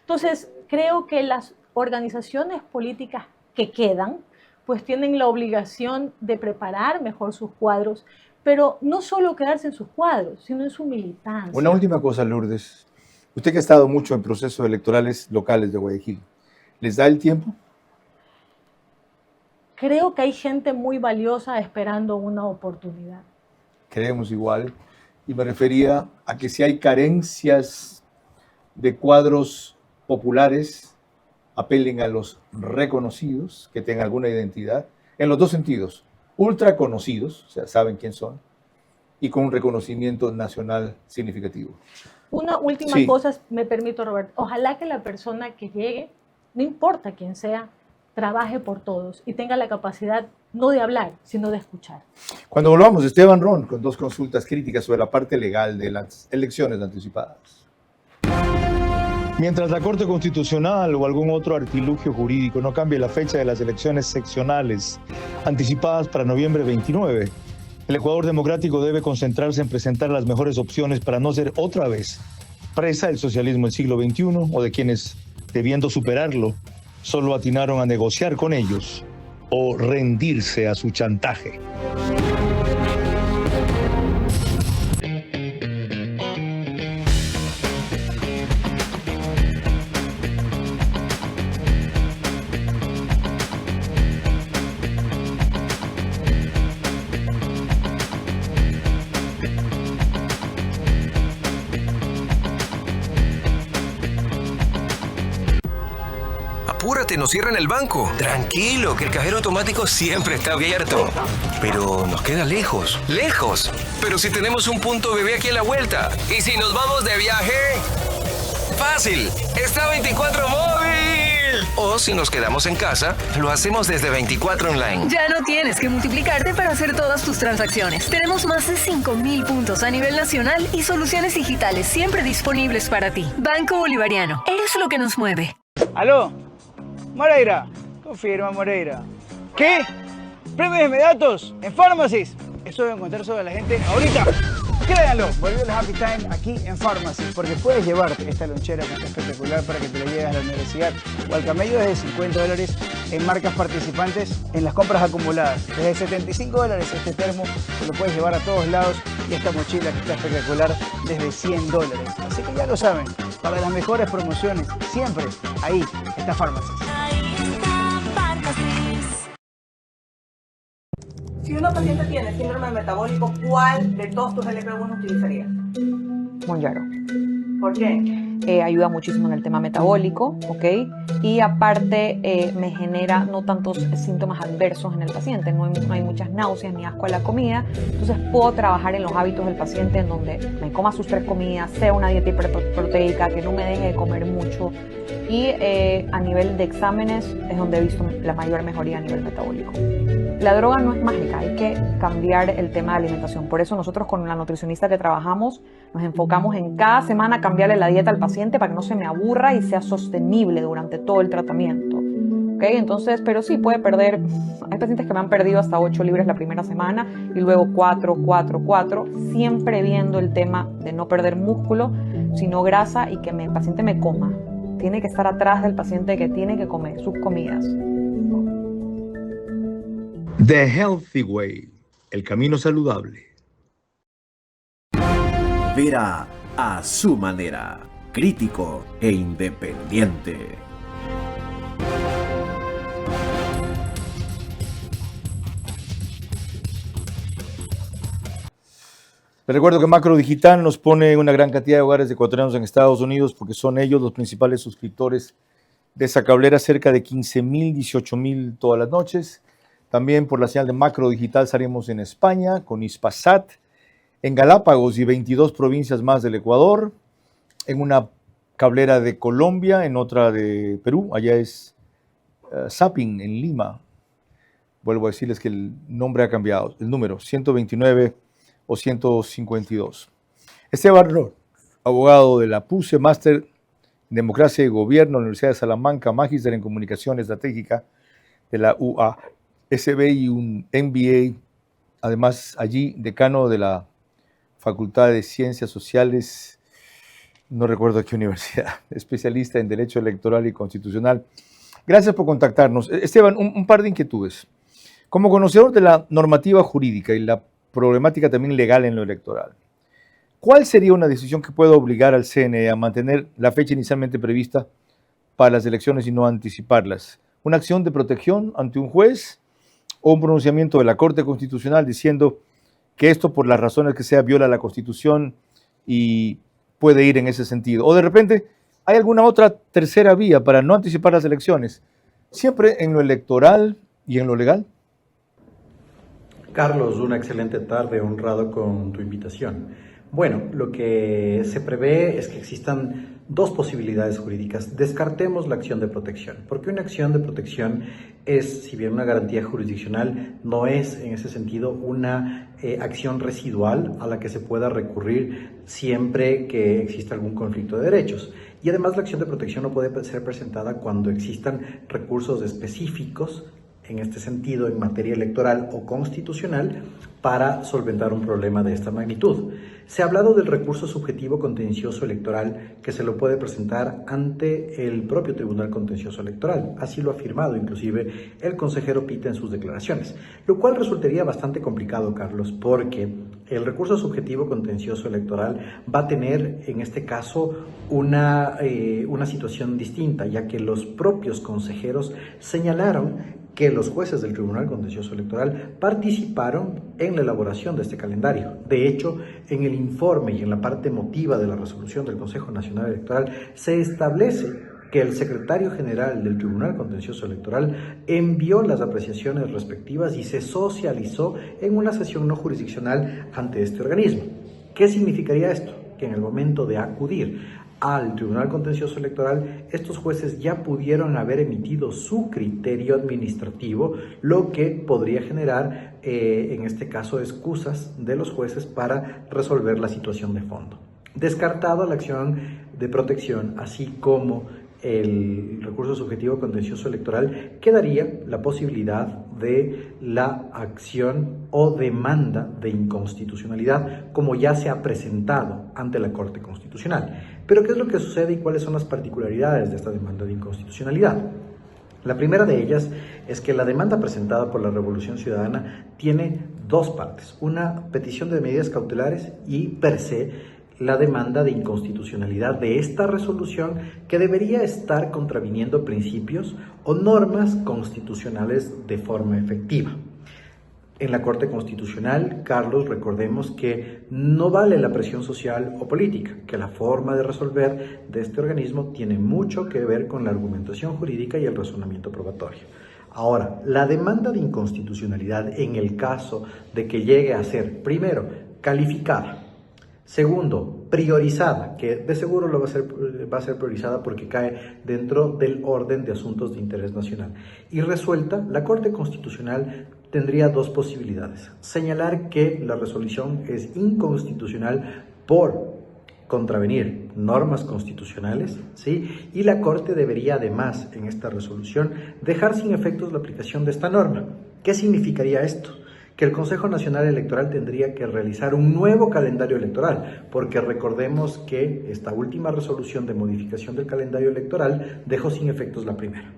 Entonces, creo que las organizaciones políticas que quedan, pues tienen la obligación de preparar mejor sus cuadros, pero no solo quedarse en sus cuadros, sino en su militancia. Una última cosa, Lourdes. Usted que ha estado mucho en procesos electorales locales de Guayaquil, ¿les da el tiempo? Creo que hay gente muy valiosa esperando una oportunidad. Creemos igual. Y me refería a que si hay carencias de cuadros populares, apelen a los reconocidos, que tengan alguna identidad, en los dos sentidos. Ultra conocidos, o sea, saben quién son, y con un reconocimiento nacional significativo. Una última cosa, me permito, Roberto. Ojalá que la persona que llegue, no importa quién sea, trabaje por todos y tenga la capacidad no de hablar, sino de escuchar. Cuando volvamos, Esteban Ron con dos consultas críticas sobre la parte legal de las elecciones anticipadas. Mientras la Corte Constitucional o algún otro artilugio jurídico no cambie la fecha de las elecciones seccionales anticipadas para noviembre 29, el Ecuador democrático debe concentrarse en presentar las mejores opciones para no ser otra vez presa del socialismo del siglo XXI o de quienes, debiendo superarlo, solo atinaron a negociar con ellos o rendirse a su chantaje. olvídate, nos cierran el banco. Tranquilo, que el cajero automático siempre está abierto. Pero nos queda lejos. ¡Lejos! Pero si tenemos un punto bebé aquí a la vuelta. ¿Y si nos vamos de viaje? ¡Fácil! ¡Está 24 móvil! O si nos quedamos en casa, lo hacemos desde 24 online. Ya no tienes que multiplicarte para hacer todas tus transacciones. Tenemos más de 5.000 puntos a nivel nacional y soluciones digitales siempre disponibles para ti. Banco Bolivariano. Eres lo que nos mueve. ¿Aló? Moreira. Confirma, Moreira. ¿Qué? ¿Premios inmediatos en Pharmacies? Eso debe encontrar sobre la gente ahorita. Créanlo, volvió el Happy Time aquí en Pharmacy, porque puedes llevarte esta lonchera que está espectacular para que te la lleves a la universidad o al camello desde $50 en marcas participantes en las compras acumuladas. Desde $75 este termo te lo puedes llevar a todos lados y esta mochila que está espectacular desde $100. Así que ya lo saben, para las mejores promociones, siempre ahí está Pharmacy. Si una paciente tiene síndrome metabólico, ¿cuál de todos tus LP1 utilizarías? Monjaro. ¿Por qué? Ayuda muchísimo en el tema metabólico, ¿ok? Y aparte me genera no tantos síntomas adversos en el paciente, no hay muchas náuseas ni asco a la comida, entonces puedo trabajar en los hábitos del paciente en donde me coma sus 3 comidas, sea una dieta hiperproteica, que no me deje de comer mucho y a nivel de exámenes es donde he visto la mayor mejoría a nivel metabólico. La droga no es mágica, hay que cambiar el tema de alimentación. Por eso nosotros con la nutricionista que trabajamos nos enfocamos en cada semana cambiarle la dieta al paciente para que no se me aburra y sea sostenible durante todo el tratamiento. ¿Okay? Entonces, pero sí puede perder, hay pacientes que me han perdido hasta 8 libras la primera semana y luego 4, siempre viendo el tema de no perder músculo, sino grasa y que el paciente me coma. Tiene que estar atrás del paciente que tiene que comer sus comidas. The Healthy Way, el camino saludable. Vera a su manera, crítico e independiente. Les recuerdo que Macro Digital nos pone una gran cantidad de hogares ecuatorianos en Estados Unidos porque son ellos los principales suscriptores de esa cablera, cerca de 15,000, 18,000 todas las noches. También por la señal de Macro Digital estaremos en España con Hispasat, en Galápagos y 22 provincias más del Ecuador, en una cablera de Colombia, en otra de Perú, allá es Zapping en Lima. Vuelvo a decirles que el nombre ha cambiado, el número 129 o 152. Esteban Ror, abogado de la PUCE, máster en Democracia y Gobierno, Universidad de Salamanca, magíster en Comunicación Estratégica de la UASB y un MBA, además allí decano de la Facultad de Ciencias Sociales, no recuerdo qué universidad, especialista en Derecho Electoral y Constitucional. Gracias por contactarnos. Esteban, un par de inquietudes. Como conocedor de la normativa jurídica y la problemática también legal en lo electoral, ¿cuál sería una decisión que pueda obligar al CNE a mantener la fecha inicialmente prevista para las elecciones y no anticiparlas? ¿Una acción de protección ante un juez o un pronunciamiento de la Corte Constitucional diciendo que esto, por las razones que sea, viola la Constitución y puede ir en ese sentido? ¿O de repente hay alguna otra tercera vía para no anticipar las elecciones, siempre en lo electoral y en lo legal? Carlos, una excelente tarde, honrado con tu invitación. Bueno, lo que se prevé es que existan dos posibilidades jurídicas. Descartemos la acción de protección, porque una acción de protección es, si bien una garantía jurisdiccional, no es en ese sentido una acción residual a la que se pueda recurrir siempre que exista algún conflicto de derechos. Y además la acción de protección no puede ser presentada cuando existan recursos específicos en este sentido, en materia electoral o constitucional, para solventar un problema de esta magnitud. Se ha hablado del recurso subjetivo contencioso electoral que se lo puede presentar ante el propio Tribunal Contencioso Electoral. Así lo ha afirmado inclusive el consejero Pita en sus declaraciones, lo cual resultaría bastante complicado, Carlos, porque el recurso subjetivo contencioso electoral va a tener en este caso una situación distinta, ya que los propios consejeros señalaron que los jueces del Tribunal Contencioso Electoral participaron en la elaboración de este calendario. De hecho, en el informe y en la parte emotiva de la resolución del Consejo Nacional Electoral se establece que el secretario general del Tribunal Contencioso Electoral envió las apreciaciones respectivas y se socializó en una sesión no jurisdiccional ante este organismo. ¿Qué significaría esto? Que en el momento de acudir al Tribunal Contencioso Electoral, estos jueces ya pudieron haber emitido su criterio administrativo, lo que podría generar, en este caso, excusas de los jueces para resolver la situación de fondo. Descartado la acción de protección, así como el recurso subjetivo contencioso electoral, quedaría la posibilidad de la acción o demanda de inconstitucionalidad, como ya se ha presentado ante la Corte Constitucional. Pero ¿qué es lo que sucede y cuáles son las particularidades de esta demanda de inconstitucionalidad? La primera de ellas es que la demanda presentada por la Revolución Ciudadana tiene dos partes: una petición de medidas cautelares y, per se, la demanda de inconstitucionalidad de esta resolución, que debería estar contraviniendo principios o normas constitucionales de forma efectiva. En la Corte Constitucional, Carlos, recordemos que no vale la presión social o política, que la forma de resolver de este organismo tiene mucho que ver con la argumentación jurídica y el razonamiento probatorio. Ahora, la demanda de inconstitucionalidad, en el caso de que llegue a ser, primero, calificada, segundo, priorizada, que de seguro va a ser priorizada porque cae dentro del orden de asuntos de interés nacional, y resuelta, la Corte Constitucional tendría dos posibilidades: señalar que la resolución es inconstitucional por contravenir normas constitucionales, ¿sí? Y la Corte debería además, en esta resolución, dejar sin efectos la aplicación de esta norma. ¿Qué significaría esto? Que el Consejo Nacional Electoral tendría que realizar un nuevo calendario electoral, porque recordemos que esta última resolución de modificación del calendario electoral dejó sin efectos la primera,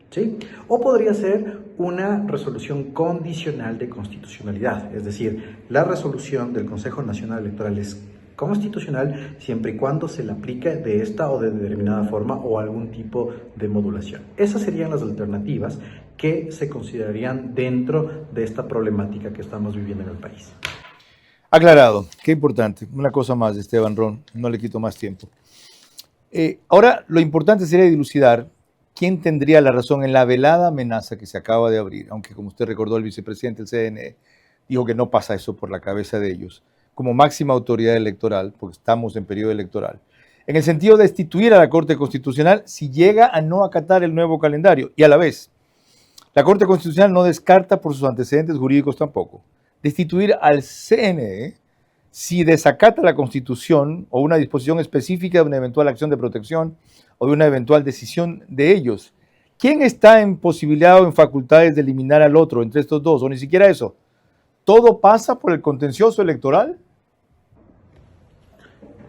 ¿sí? O podría ser una resolución condicional de constitucionalidad, es decir, la resolución del Consejo Nacional Electoral es constitucional siempre y cuando se le aplique de esta o de determinada forma o algún tipo de modulación. Esas serían las alternativas que se considerarían dentro de esta problemática que estamos viviendo en el país. Aclarado, qué importante. Una cosa más, Esteban Ron, no le quito más tiempo. Ahora, lo importante sería dilucidar quién tendría la razón en la velada amenaza que se acaba de abrir, aunque, como usted recordó, el vicepresidente del CNE dijo que no pasa eso por la cabeza de ellos, como máxima autoridad electoral, porque estamos en periodo electoral, en el sentido de destituir a la Corte Constitucional si llega a no acatar el nuevo calendario. Y a la vez, la Corte Constitucional no descarta por sus antecedentes jurídicos tampoco destituir al CNE si desacata la Constitución o una disposición específica de una eventual acción de protección o de una eventual decisión de ellos. ¿Quién está en posibilidad o en facultades de eliminar al otro entre estos dos? O ni siquiera eso. ¿Todo pasa por el contencioso electoral?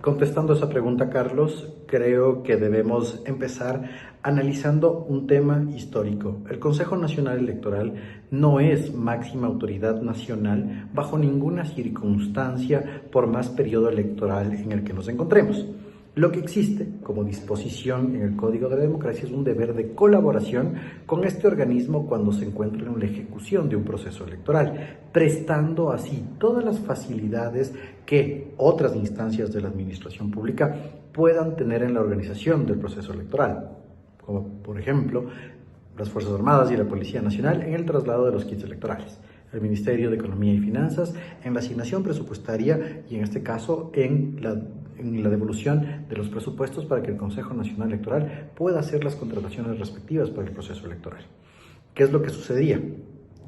Contestando esa pregunta, Carlos, creo que debemos empezar analizando un tema histórico. El Consejo Nacional Electoral no es máxima autoridad nacional bajo ninguna circunstancia, por más periodo electoral en el que nos encontremos. Lo que existe como disposición en el Código de la Democracia es un deber de colaboración con este organismo cuando se encuentra en la ejecución de un proceso electoral, prestando así todas las facilidades que otras instancias de la administración pública puedan tener en la organización del proceso electoral, como por ejemplo las Fuerzas Armadas y la Policía Nacional en el traslado de los kits electorales, el Ministerio de Economía y Finanzas en la asignación presupuestaria y en este caso en la devolución de los presupuestos para que el Consejo Nacional Electoral pueda hacer las contrataciones respectivas para el proceso electoral. ¿Qué es lo que sucedía?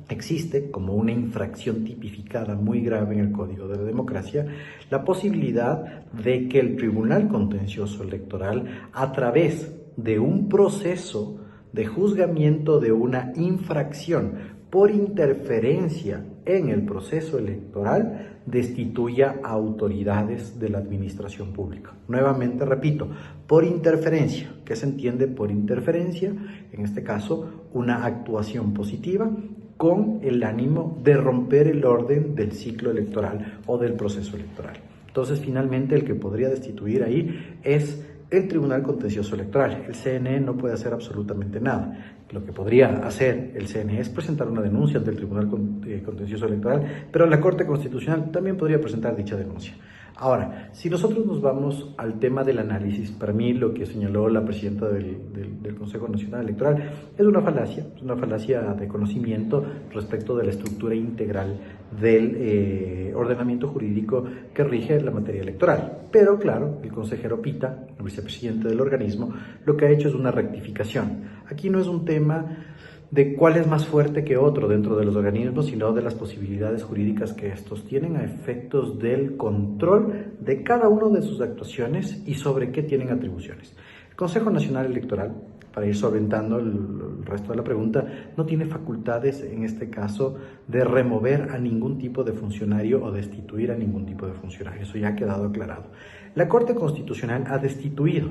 Existe, como una infracción tipificada muy grave en el Código de la Democracia, la posibilidad de que el Tribunal Contencioso Electoral, a través de un proceso de juzgamiento de una infracción por interferencia en el proceso electoral, destituya a autoridades de la administración pública. Nuevamente repito, por interferencia. ¿Qué se entiende por interferencia? En este caso, una actuación positiva con el ánimo de romper el orden del ciclo electoral o del proceso electoral. Entonces, finalmente, el que podría destituir ahí es el Tribunal Contencioso Electoral. El CNE no puede hacer absolutamente nada. Lo que podría hacer el CNE es presentar una denuncia ante el Tribunal Contencioso Electoral, pero la Corte Constitucional también podría presentar dicha denuncia. Ahora, si nosotros nos vamos al tema del análisis, para mí lo que señaló la presidenta del Consejo Nacional Electoral es una falacia de conocimiento respecto de la estructura integral del ordenamiento jurídico que rige la materia electoral. Pero claro, el consejero Pita, el vicepresidente del organismo, lo que ha hecho es una rectificación. Aquí no es un tema de cuál es más fuerte que otro dentro de los organismos, sino de las posibilidades jurídicas que estos tienen a efectos del control de cada una de sus actuaciones y sobre qué tienen atribuciones. El Consejo Nacional Electoral, para ir solventando el resto de la pregunta, no tiene facultades en este caso de remover a ningún tipo de funcionario o destituir a ningún tipo de funcionario. Eso ya ha quedado aclarado. La Corte Constitucional ha destituido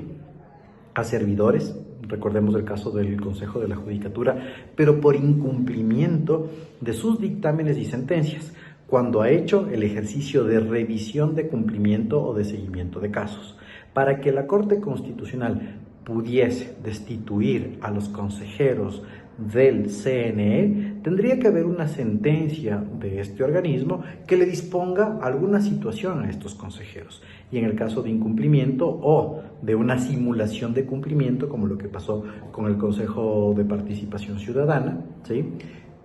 a servidores, recordemos el caso del Consejo de la Judicatura, pero por incumplimiento de sus dictámenes y sentencias, cuando ha hecho el ejercicio de revisión de cumplimiento o de seguimiento de casos. Para que la Corte Constitucional pudiese destituir a los consejeros del CNE, tendría que haber una sentencia de este organismo que le disponga alguna situación a estos consejeros. Y en el caso de incumplimiento o de una simulación de cumplimiento, como lo que pasó con el Consejo de Participación Ciudadana, ¿sí?,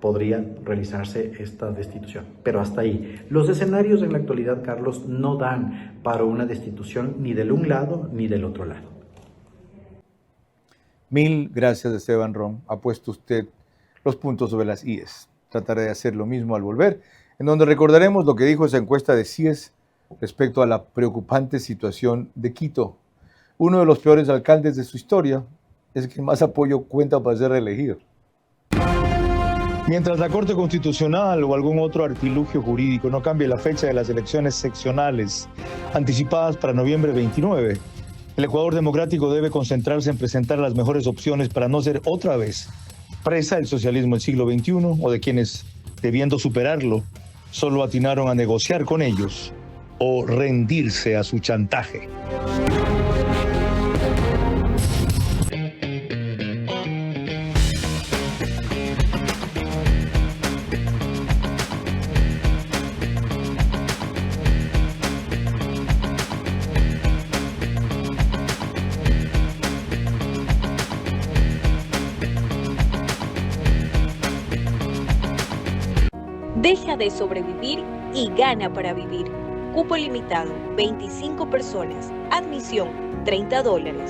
podría realizarse esta destitución. Pero hasta ahí. Los escenarios en la actualidad, Carlos, no dan para una destitución ni del un lado ni del otro lado. Mil gracias, Esteban Ron. Ha puesto usted los puntos sobre las IES. Trataré de hacer lo mismo al volver, en donde recordaremos lo que dijo esa encuesta de CIES respecto a la preocupante situación de Quito. Uno de los peores alcaldes de su historia es el que más apoyo cuenta para ser reelegido. Mientras la Corte Constitucional o algún otro artilugio jurídico no cambie la fecha de las elecciones seccionales anticipadas para noviembre 29, el Ecuador democrático debe concentrarse en presentar las mejores opciones para no ser otra vez presa del socialismo del siglo XXI o de quienes, debiendo superarlo, solo atinaron a negociar con ellos o rendirse a su chantaje. Deja de sobrevivir y gana para vivir. Cupo limitado, 25 personas. Admisión, $30.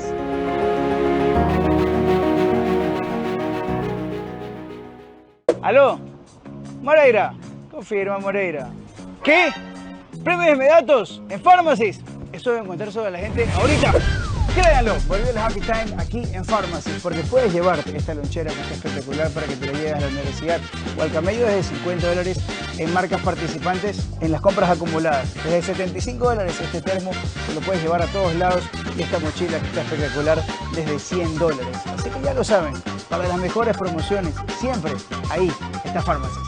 ¿Aló? Moreira, confirma Moreira. ¿Qué? ¿Premios inmediatos en Pharmacies? Eso deben contar sobre la gente ahorita. Créanlo, volvió el Happy Time aquí en Pharmacies, porque puedes llevarte esta lonchera que está espectacular para que te la lleves a la universidad o al camello desde $50 en marcas participantes en las compras acumuladas. Desde $75 este termo te lo puedes llevar a todos lados y esta mochila que está espectacular desde $100. Así que ya lo saben, para las mejores promociones, siempre ahí está Pharmacies.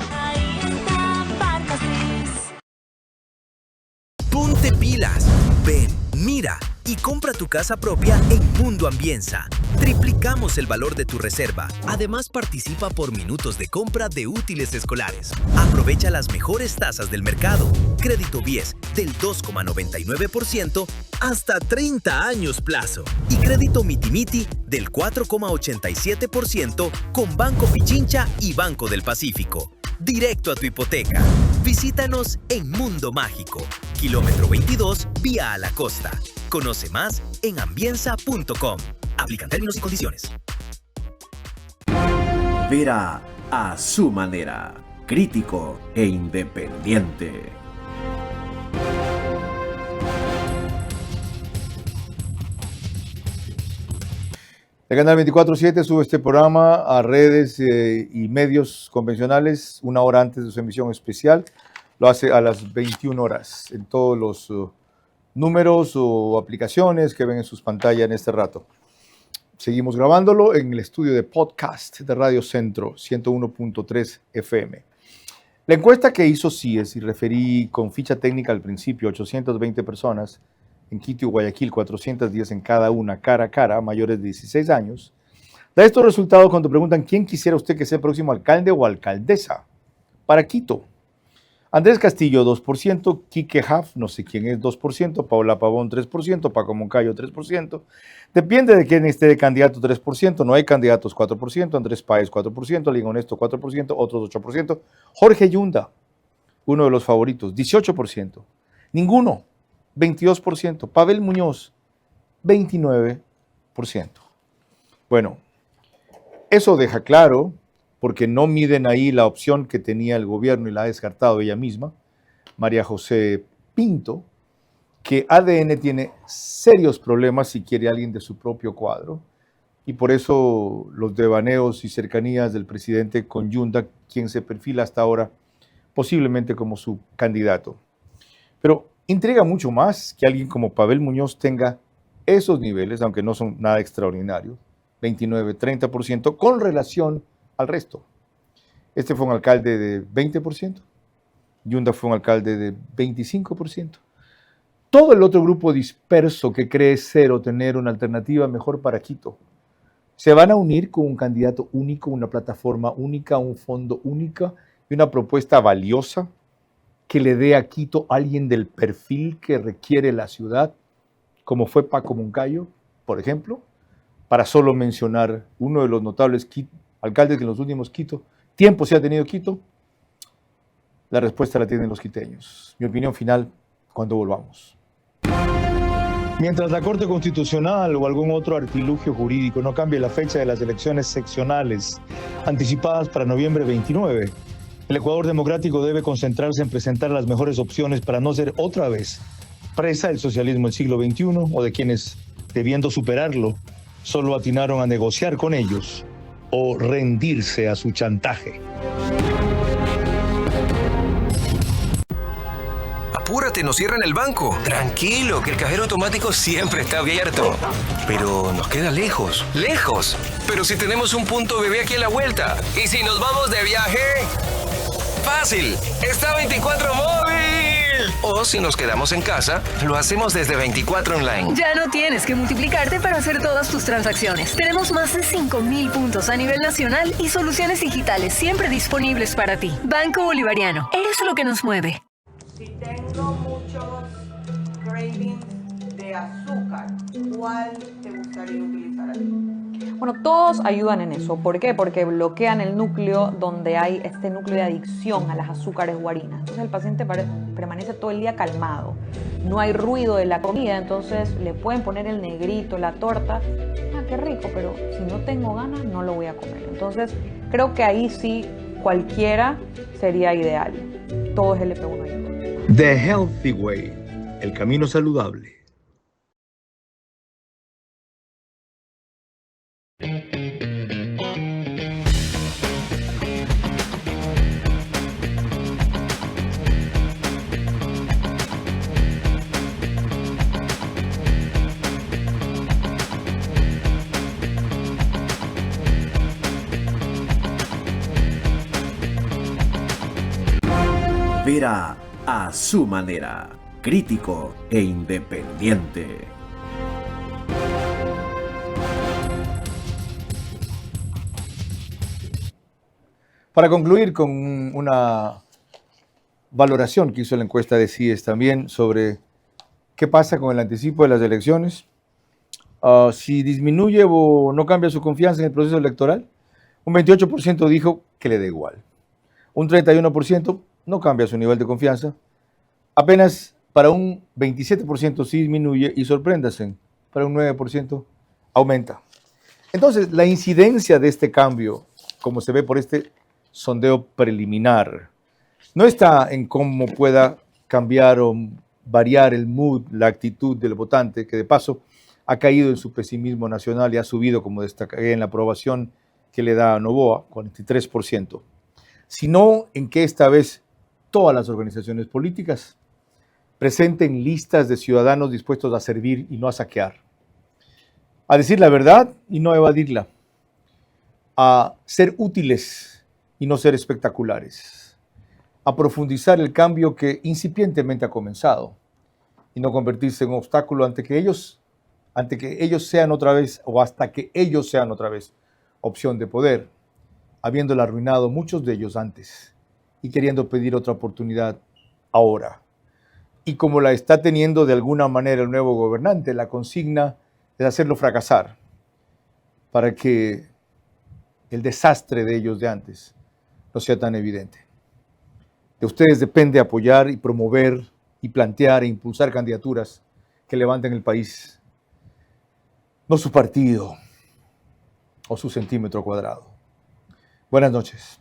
Ponte pilas, ven, mira y compra tu casa propia en Mundo Ambienza. Triplicamos el valor de tu reserva. Además, participa por minutos de compra de útiles escolares. Aprovecha las mejores tasas del mercado. Crédito BIES del 2,99% hasta 30 años plazo. Y crédito Mitimiti del 4,87% con Banco Pichincha y Banco del Pacífico. Directo a tu hipoteca. Visítanos en Mundo Mágico, kilómetro 22, vía a la costa. Conoce más en ambienza.com. Aplican términos y condiciones. Verá a su manera, crítico e independiente. El canal 24/7 sube este programa a redes y medios convencionales una hora antes de su emisión especial. Lo hace a las 21 horas en todos los números o aplicaciones que ven en sus pantallas en este rato. Seguimos grabándolo en el estudio de podcast de Radio Centro 101.3 FM. La encuesta que hizo CIES, y referí con ficha técnica al principio, 820 personas, en Quito y Guayaquil, 410 en cada una, cara a cara, mayores de 16 años, da estos resultados cuando preguntan quién quisiera usted que sea el próximo alcalde o alcaldesa para Quito. Andrés Castillo, 2%, Quique Haff, no sé quién es, 2%, Paula Pavón, 3%, Paco Moncayo, 3%. Depende de quién esté de candidato, 3%, no hay candidatos, 4%, Andrés Páez, 4%, Alguien Honesto, 4%, otros 8%, Jorge Yunda, uno de los favoritos, 18%, ninguno, 22%, Pavel Muñoz, 29%. Bueno, eso deja claro, porque no miden ahí la opción que tenía el gobierno y la ha descartado ella misma, María José Pinto, que ADN tiene serios problemas si quiere alguien de su propio cuadro, y por eso los devaneos y cercanías del presidente con Yunda, quien se perfila hasta ahora posiblemente como su candidato. Pero intriga mucho más que alguien como Pavel Muñoz tenga esos niveles, aunque no son nada extraordinario, 29-30%, con relación al resto. Este fue un alcalde de 20%, Yunda fue un alcalde de 25%. Todo el otro grupo disperso que cree ser o tener una alternativa mejor para Quito, se van a unir con un candidato único, una plataforma única, un fondo único y una propuesta valiosa que le dé a Quito a alguien del perfil que requiere la ciudad, como fue Paco Moncayo, por ejemplo, para solo mencionar uno de los notables alcaldes que en los últimos tiempos se ha tenido Quito. La respuesta la tienen los quiteños. Mi opinión final cuando volvamos. Mientras la Corte Constitucional o algún otro artilugio jurídico no cambie la fecha de las elecciones seccionales anticipadas para noviembre 29, el Ecuador democrático debe concentrarse en presentar las mejores opciones para no ser otra vez presa del socialismo del siglo XXI o de quienes, debiendo superarlo, solo atinaron a negociar con ellos o rendirse a su chantaje. Apúrate, nos cierran el banco. Tranquilo, que el cajero automático siempre está abierto. Pero nos queda lejos. ¡Lejos! Pero si tenemos un punto bebé aquí a la vuelta. ¿Y si nos vamos de viaje? ¡Fácil! ¡Está 24 móvil! O si nos quedamos en casa, lo hacemos desde 24 online. Ya no tienes que multiplicarte para hacer todas tus transacciones. Tenemos más de 5.000 puntos a nivel nacional y soluciones digitales siempre disponibles para ti. Banco Bolivariano, eres lo que nos mueve. Si tengo muchos cravings de azúcar, ¿cuál te gustaría utilizar a ti? Bueno, todos ayudan en eso. ¿Por qué? Porque bloquean el núcleo donde hay este núcleo de adicción a las azúcares o harinas. Entonces el paciente permanece todo el día calmado. No hay ruido de la comida, entonces le pueden poner el negrito, la torta. Ah, qué rico, pero si no tengo ganas no lo voy a comer. Entonces creo que ahí sí cualquiera sería ideal. Todo es LP1 ayuda. The Healthy Way, el camino saludable. Vera a su manera, crítico e independiente. Para concluir con una valoración que hizo la encuesta de CIES también sobre qué pasa con el anticipo de las elecciones, si disminuye o no cambia su confianza en el proceso electoral, un 28% dijo que le da igual, un 31% no cambia su nivel de confianza, apenas para un 27% sí disminuye y sorpréndase, para un 9% aumenta. Entonces, la incidencia de este cambio, como se ve por este sondeo preliminar, no está en cómo pueda cambiar o variar el mood, la actitud del votante, que de paso ha caído en su pesimismo nacional y ha subido, como destaqué en la aprobación que le da a Noboa, 43%, sino en que esta vez todas las organizaciones políticas presenten listas de ciudadanos dispuestos a servir y no a saquear, a decir la verdad y no a evadirla, a ser útiles y no ser espectaculares, a profundizar el cambio que incipientemente ha comenzado y no convertirse en un obstáculo ante que ellos sean otra vez o hasta que ellos sean otra vez opción de poder, habiéndola arruinado muchos de ellos antes y queriendo pedir otra oportunidad ahora. Y como la está teniendo de alguna manera el nuevo gobernante, la consigna es hacerlo fracasar para que el desastre de ellos de antes no sea tan evidente. De ustedes depende apoyar y promover y plantear e impulsar candidaturas que levanten el país, no su partido o su centímetro cuadrado. Buenas noches.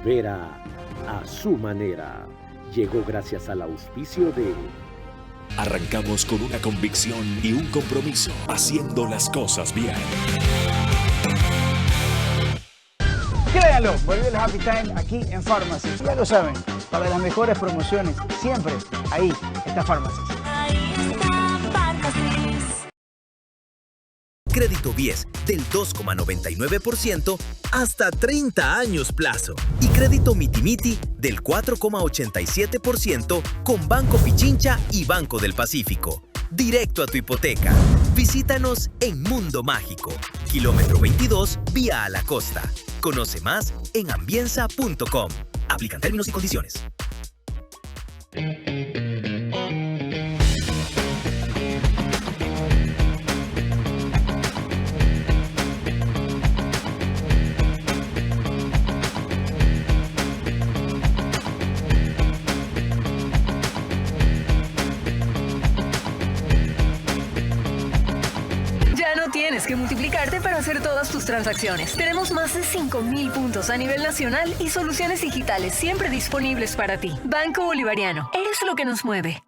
Vera a su manera llegó gracias al auspicio de... Arrancamos con una convicción y un compromiso, haciendo las cosas bien. Créanlo, volvió el Happy Time aquí en Pharmacy. Ya lo saben, para las mejores promociones, siempre ahí está Pharmacy. Crédito Bies del 2,99% hasta 30 años plazo. Y crédito Mitimiti del 4,87% con Banco Pichincha y Banco del Pacífico. Directo a tu hipoteca. Visítanos en Mundo Mágico, kilómetro 22, vía a la costa. Conoce más en ambienza.com. Aplican términos y condiciones. Tienes que multiplicarte para hacer todas tus transacciones. Tenemos más de 5,000 puntos a nivel nacional y soluciones digitales siempre disponibles para ti. Banco Bolivariano. Eres lo que nos mueve.